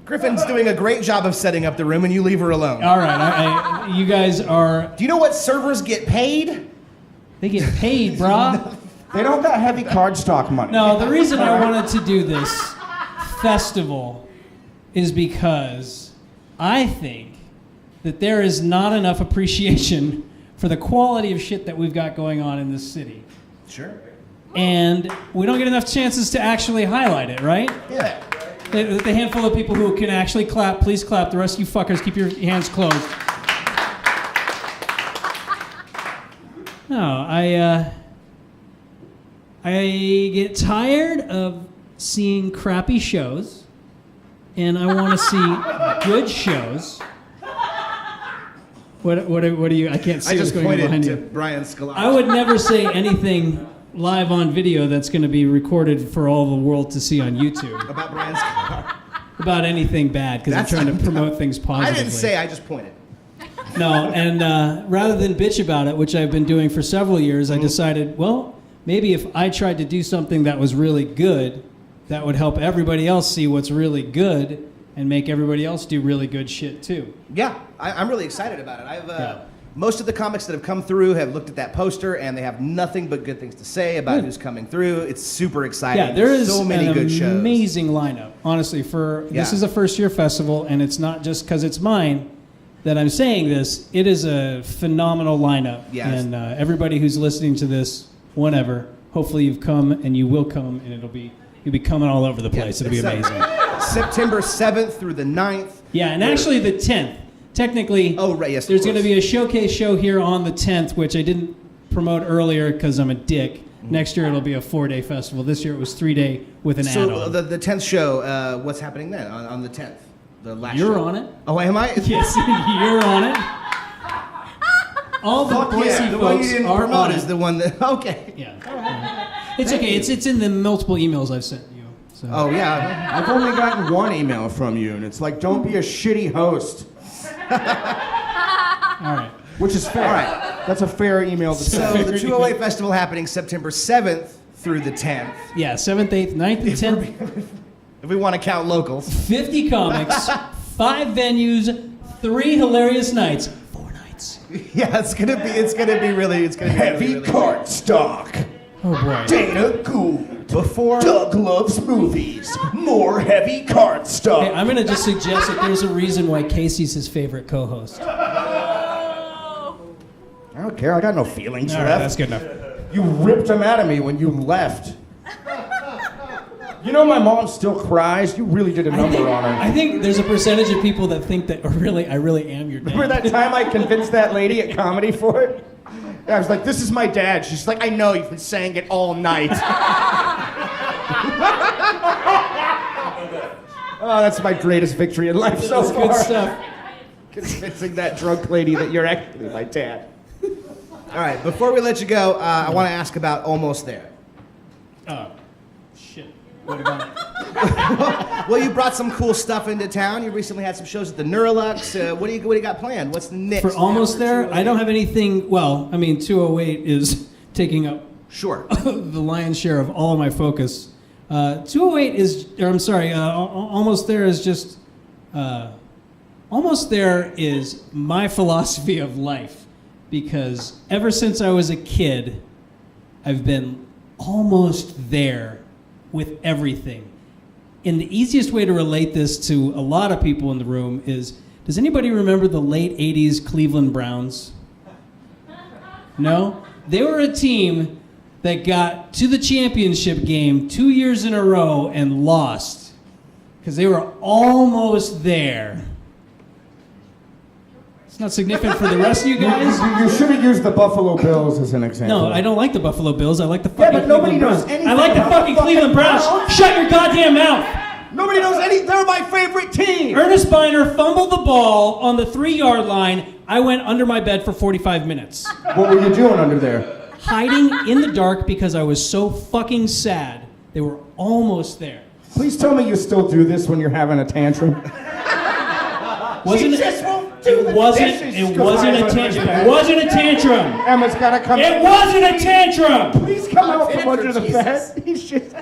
Speaker 2: Griffin's doing a great job of setting up the room, and you leave her alone.
Speaker 6: All right, you guys are.
Speaker 2: Do you know what servers get paid?
Speaker 6: They get paid, brah.
Speaker 3: they don't got heavy cardstock money.
Speaker 6: No, the reason I wanted to do this festival is because I think that there is not enough appreciation for the quality of shit that we've got going on in this city.
Speaker 2: Sure.
Speaker 6: And we don't get enough chances to actually highlight it, right?
Speaker 2: Yeah.
Speaker 6: The handful of people who can actually clap, please clap. The rest of you fuckers, keep your hands closed. No, I get tired of seeing crappy shows, and I want to see good shows. What are you? I can't see
Speaker 2: I
Speaker 6: what's
Speaker 2: just
Speaker 6: going on
Speaker 2: pointed
Speaker 6: behind
Speaker 2: to
Speaker 6: you.
Speaker 2: Brian Scalata.
Speaker 6: I would never say anything live on video that's going to be recorded for all the world to see on YouTube
Speaker 2: About Brian Scalata.
Speaker 6: about anything bad because I'm
Speaker 2: That's
Speaker 6: trying to
Speaker 2: not-
Speaker 6: promote things
Speaker 2: I
Speaker 6: positively.
Speaker 2: didn't say, I just pointed.
Speaker 6: No, and rather than bitch about it, which I've been doing for several years, I decided, well, maybe if I tried to do something that was really good, that would help everybody else see what's really good and make everybody else do really good shit too.
Speaker 2: Yeah, I'm really excited about it.
Speaker 6: Yeah.
Speaker 2: Most of the comics that have come through have looked at that poster, and they have nothing but good things to say about
Speaker 6: Good.
Speaker 2: who's coming through. It's super exciting.
Speaker 6: Yeah, there is
Speaker 2: so many
Speaker 6: an
Speaker 2: good shows.
Speaker 6: amazing lineup. Honestly, this
Speaker 2: Yeah.
Speaker 6: is a first-year festival, and it's not just because it's mine that I'm saying this. It is a phenomenal lineup,
Speaker 2: Yes.
Speaker 6: and everybody who's listening to this, whenever, hopefully you've come and you will come, and you'll be coming all over the place. It'll be
Speaker 2: It's,
Speaker 6: amazing.
Speaker 2: September 7th through the 9th.
Speaker 6: Yeah, and actually the 10th. Technically,
Speaker 2: Oh, right, yes, of
Speaker 6: there's going to
Speaker 2: course.
Speaker 6: be a showcase show here on the 10th, which I didn't promote earlier because I'm a dick.
Speaker 2: Mm-hmm.
Speaker 6: Next year it'll be a 4-day festival. This year it was 3-day with an
Speaker 2: So
Speaker 6: add-on.
Speaker 2: the 10th show, what's happening then on the 10th? The last
Speaker 6: You're
Speaker 2: show.
Speaker 6: on it.
Speaker 2: Oh, am I?
Speaker 6: Yes, you're on it. All the
Speaker 2: Fuck
Speaker 6: Boise
Speaker 2: yeah, the one you
Speaker 6: folks
Speaker 2: didn't
Speaker 6: are
Speaker 2: promote
Speaker 6: on
Speaker 2: is
Speaker 6: it.
Speaker 2: the one that, okay.
Speaker 6: Yeah. It's okay. It's in the multiple emails I've sent you. So.
Speaker 2: Oh, yeah.
Speaker 3: I've only gotten one email from you, and it's like, don't be a shitty host.
Speaker 6: All right.
Speaker 3: Which is fair.
Speaker 2: All right.
Speaker 3: That's a fair email to
Speaker 2: So
Speaker 3: send.
Speaker 2: the 208 Festival happening September 7th through the 10th.
Speaker 6: Yeah, 7th, 8th, 9th, and 10th.
Speaker 2: If we want to count locals.
Speaker 6: 50 comics, 5 venues, 3 hilarious nights. 4 nights.
Speaker 2: Yeah, it's gonna be really
Speaker 1: Heavy
Speaker 2: really
Speaker 1: cardstock.
Speaker 6: Oh boy.
Speaker 1: Dana Gould.
Speaker 2: Before
Speaker 1: Doug loves movies. More heavy cardstock.
Speaker 6: Hey, I'm gonna just suggest that there's a reason why Casey's his favorite co-host. All
Speaker 3: I don't care. I got no feelings
Speaker 6: right,
Speaker 3: left.
Speaker 6: that's good enough.
Speaker 3: You ripped them out of me when you left. You know my mom still cries. You really did a number on her.
Speaker 6: I think there's a percentage of people that think that I really am your dad.
Speaker 3: Remember that time I convinced that lady at comedy for it? I was like, this is my dad. She's like, I know, you've been saying it all night. Oh, that's my greatest victory in life so
Speaker 6: That's
Speaker 3: far.
Speaker 6: good stuff.
Speaker 3: Convincing that drunk lady that you're actually my dad.
Speaker 2: All right, before we let you go, I want to ask about Almost There.
Speaker 6: Oh, shit. What about it?
Speaker 2: Well, you brought some cool stuff into town. You recently had some shows at the Neurolux. What do you got planned? What's the next?
Speaker 6: For almost
Speaker 2: after
Speaker 6: there,
Speaker 2: 208?
Speaker 6: I don't have anything. Well, I mean, 208 is taking up
Speaker 2: Sure.
Speaker 6: the lion's share of all of my focus. 208 is, or I'm sorry, almost there is just, almost there is my philosophy of life. Because ever since I was a kid, I've been almost there with everything. And the easiest way to relate this to a lot of people in the room is, does anybody remember the late 80s Cleveland Browns? No? They were a team that got to the championship game 2 years in a row and lost. Because they were almost there. It's not significant for the rest of you guys.
Speaker 3: You should have used the Buffalo Bills as an example.
Speaker 6: No, I don't like the Buffalo Bills. I like the fucking
Speaker 3: but nobody
Speaker 6: Cleveland
Speaker 3: knows
Speaker 6: Browns.
Speaker 3: anything
Speaker 6: I like the
Speaker 3: about
Speaker 6: fucking
Speaker 3: the
Speaker 6: Cleveland
Speaker 3: fucking
Speaker 6: Browns.
Speaker 3: Browns.
Speaker 6: Shut your goddamn mouth.
Speaker 3: Nobody knows any. They're my favorite team.
Speaker 6: Ernest Biner fumbled the ball on the 3-yard line. I went under my bed for 45 minutes.
Speaker 3: What were you doing under there?
Speaker 6: Hiding in the dark because I was so fucking sad. They were almost there.
Speaker 3: Please tell me you still do this when you're having a tantrum.
Speaker 6: Wasn't
Speaker 3: She just won't do the
Speaker 6: it wasn't
Speaker 3: dishes.
Speaker 6: it wasn't a tantrum. It wasn't a tantrum.
Speaker 3: Emma's gotta come.
Speaker 6: It wasn't a tantrum.
Speaker 3: Please come out from under the
Speaker 2: Jesus.
Speaker 3: bed. He's just.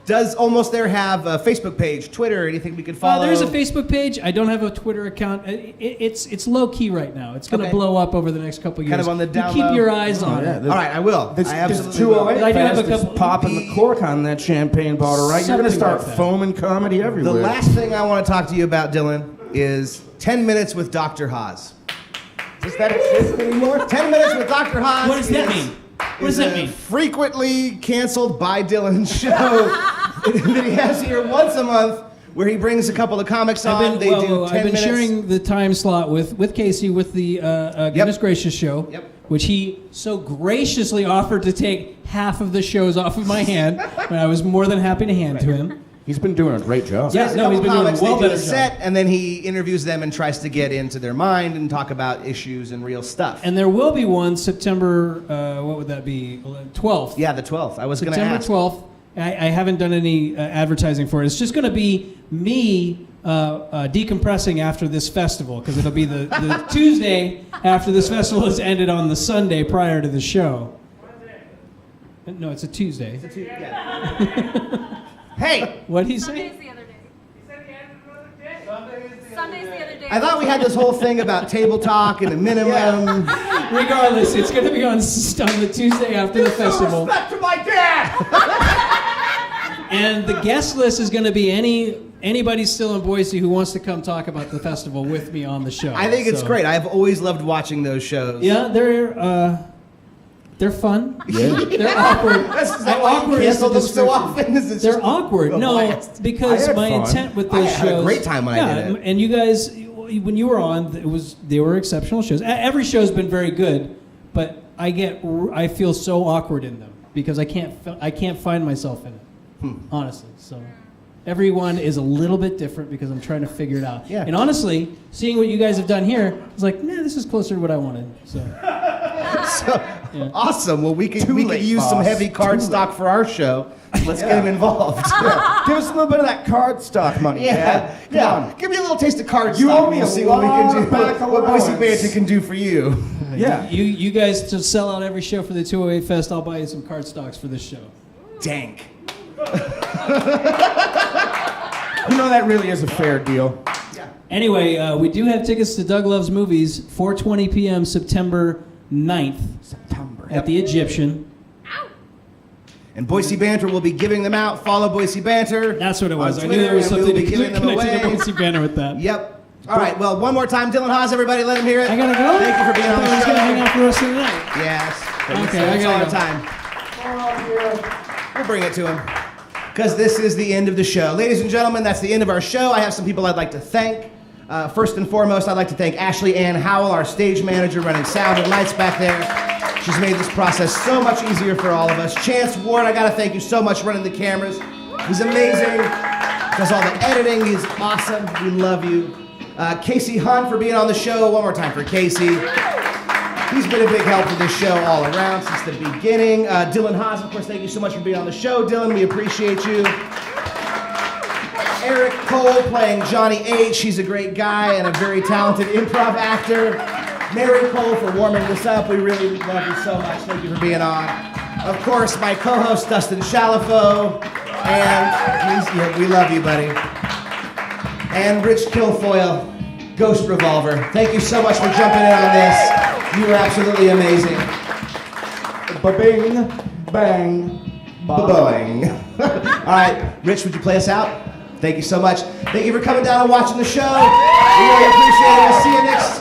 Speaker 2: Does Almost There have a Facebook page, Twitter, anything we could follow?
Speaker 6: There's a Facebook page. I don't have a Twitter account. It's low key right now. It's going to
Speaker 2: Okay.
Speaker 6: blow up over the next couple years.
Speaker 2: Kind of on the
Speaker 6: You
Speaker 2: down
Speaker 6: keep
Speaker 2: low.
Speaker 6: your eyes on
Speaker 3: yeah,
Speaker 6: it.
Speaker 3: the-
Speaker 2: All right, I will.
Speaker 3: This
Speaker 2: I absolutely
Speaker 3: 208
Speaker 6: But I do have a
Speaker 3: fest is
Speaker 6: couple-
Speaker 3: popping the cork on that champagne bottle, right? You're gonna
Speaker 6: Something
Speaker 3: start
Speaker 6: like that.
Speaker 3: foaming comedy
Speaker 2: will.
Speaker 3: everywhere.
Speaker 2: The last thing I want to talk to you about, Dylan, is 10 minutes with Dr. Haas.
Speaker 3: Does that exist anymore?
Speaker 2: 10 minutes with Dr. Haas.
Speaker 6: What does that
Speaker 2: is-
Speaker 6: mean? What does
Speaker 2: is
Speaker 6: that
Speaker 2: a
Speaker 6: mean?
Speaker 2: Frequently canceled by Dylan show that he has here once a month, where he brings a couple of comics on. They do 10
Speaker 6: I've been
Speaker 2: minutes.
Speaker 6: sharing the time slot with Casey with the Goodness Gracious show,
Speaker 2: Yep.
Speaker 6: which he so graciously offered to take half of the shows off of my hand, and I was more than happy to hand to him.
Speaker 3: He's been doing a great job.
Speaker 6: Yeah.
Speaker 2: Has a
Speaker 6: No, he's
Speaker 2: couple
Speaker 6: been doing a
Speaker 2: comics,
Speaker 6: well
Speaker 2: they do
Speaker 6: better
Speaker 2: a set, and then he interviews them and tries to get into their mind and talk about issues and real stuff.
Speaker 6: And there will be one September, what would that be? 12th.
Speaker 2: Yeah, the 12th. I was going to
Speaker 6: September
Speaker 2: ask.
Speaker 6: 12th. I haven't done any advertising for it. It's just going to be me decompressing after this festival, because it'll be the Tuesday after this festival has ended on the Sunday prior to the show. No, it's a Tuesday.
Speaker 2: Hey,
Speaker 6: What did he say?
Speaker 7: Sunday's the other day. Sunday's the other day.
Speaker 2: I thought we had this whole thing about table talk and a minimum.
Speaker 6: Regardless, it's going to be on the Tuesday after the festival.
Speaker 3: Respect to my dad!
Speaker 6: And the guest list is going to be anybody still in Boise who wants to come talk about the festival with me on the show.
Speaker 2: I think it's
Speaker 6: So-
Speaker 2: great. I've always loved watching those shows.
Speaker 6: Yeah, they're fun.
Speaker 3: Yeah.
Speaker 6: They're awkward.
Speaker 2: That's is that why you
Speaker 6: Awkward is
Speaker 2: cancel
Speaker 6: the
Speaker 2: them so
Speaker 6: description.
Speaker 2: often? Is it
Speaker 6: They're
Speaker 2: just
Speaker 6: awkward.
Speaker 2: a
Speaker 6: No,
Speaker 2: blast?
Speaker 6: because
Speaker 3: I had
Speaker 6: my
Speaker 3: fun.
Speaker 6: intent with
Speaker 2: I
Speaker 6: those
Speaker 2: had a
Speaker 6: shows.
Speaker 2: great time when I did it.
Speaker 6: And you guys, when you were on, they were exceptional shows. Every show's been very good, but I feel so awkward in them because I can't find myself in it. Honestly, so. Everyone is a little bit different because I'm trying to figure it out.
Speaker 2: Yeah.
Speaker 6: And honestly, seeing what you guys have done here, I was like, nah, this is closer to what I wanted. So.
Speaker 2: Awesome. Well, we could
Speaker 3: late,
Speaker 2: use some
Speaker 3: boss.
Speaker 2: heavy card
Speaker 3: Too
Speaker 2: stock for our show. Let's get him involved.
Speaker 3: Give us a little bit of that card stock money, Dad. Come on.
Speaker 2: Give me a little taste of card
Speaker 3: You
Speaker 2: stock.
Speaker 3: owe me
Speaker 2: We'll
Speaker 3: a
Speaker 2: see what we
Speaker 3: lot
Speaker 2: can
Speaker 3: of
Speaker 2: do.
Speaker 3: back
Speaker 2: What Boise
Speaker 3: allowance.
Speaker 2: Banter can do for you.
Speaker 3: Yeah.
Speaker 6: You guys to sell out every show for the 208 Fest, I'll buy you some card stocks for this show.
Speaker 2: Dank.
Speaker 3: You know that really is a fair deal.
Speaker 6: Anyway, we do have tickets to Doug Loves Movies, 4:20 p.m. September 9th
Speaker 3: September.
Speaker 6: at the Egyptian.
Speaker 2: And Boise Banter will be giving them out. Follow Boise Banter.
Speaker 6: That's what it was.
Speaker 2: on
Speaker 6: I knew there was
Speaker 2: Twitter, and
Speaker 6: something
Speaker 2: we'll be giving them
Speaker 6: connected to
Speaker 2: away.
Speaker 6: Boise Banter with that.
Speaker 2: Yep. All right. Well, one more time, Dylan Haas. Everybody, let him hear it.
Speaker 6: I gotta go?
Speaker 2: Thank you for being on
Speaker 6: I
Speaker 2: the
Speaker 6: thought I was
Speaker 2: show.
Speaker 6: gonna hang out for the rest of the night.
Speaker 2: Yes. But
Speaker 6: Okay,
Speaker 2: that's
Speaker 6: I
Speaker 2: all our
Speaker 6: gotta
Speaker 2: time. We'll bring it to him. Because this is the end of the show. Ladies and gentlemen, that's the end of our show. I have some people I'd like to thank. First and foremost, I'd like to thank Ashley Ann Howell, our stage manager, running sound and lights back there. She's made this process so much easier for all of us. Chance Ward, I gotta thank you so much running the cameras. He's amazing. Does all the editing. He's awesome. We love you. Casey Hunt for being on the show. One more time for Casey. He's been a big help for this show all around since the beginning. Dylan Haas, of course, thank you so much for being on the show. Dylan, we appreciate you. Eric Cole playing Johnny H. He's a great guy and a very talented improv actor. Mary Cole for warming this up. We really love you so much. Thank you for being on. Of course, my co-host, Dustin Chalifoux. And we love you, buddy. And Rich Kilfoyle, Ghost Revolver. Thank you so much for jumping in on this. You were absolutely amazing.
Speaker 3: Ba-bing, bang,
Speaker 2: Boing. All right, Rich, would you play us out? Thank you so much. Thank you for coming down and watching the show. We really appreciate it. We'll see you next.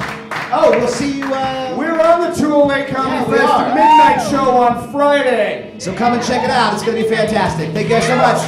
Speaker 2: Oh, we'll see you.
Speaker 3: We're on the 208 Comedy
Speaker 2: Yeah, we
Speaker 3: Fest
Speaker 2: are.
Speaker 3: midnight show on Friday.
Speaker 2: So come and check it out. It's going to be fantastic. Thank you guys so much.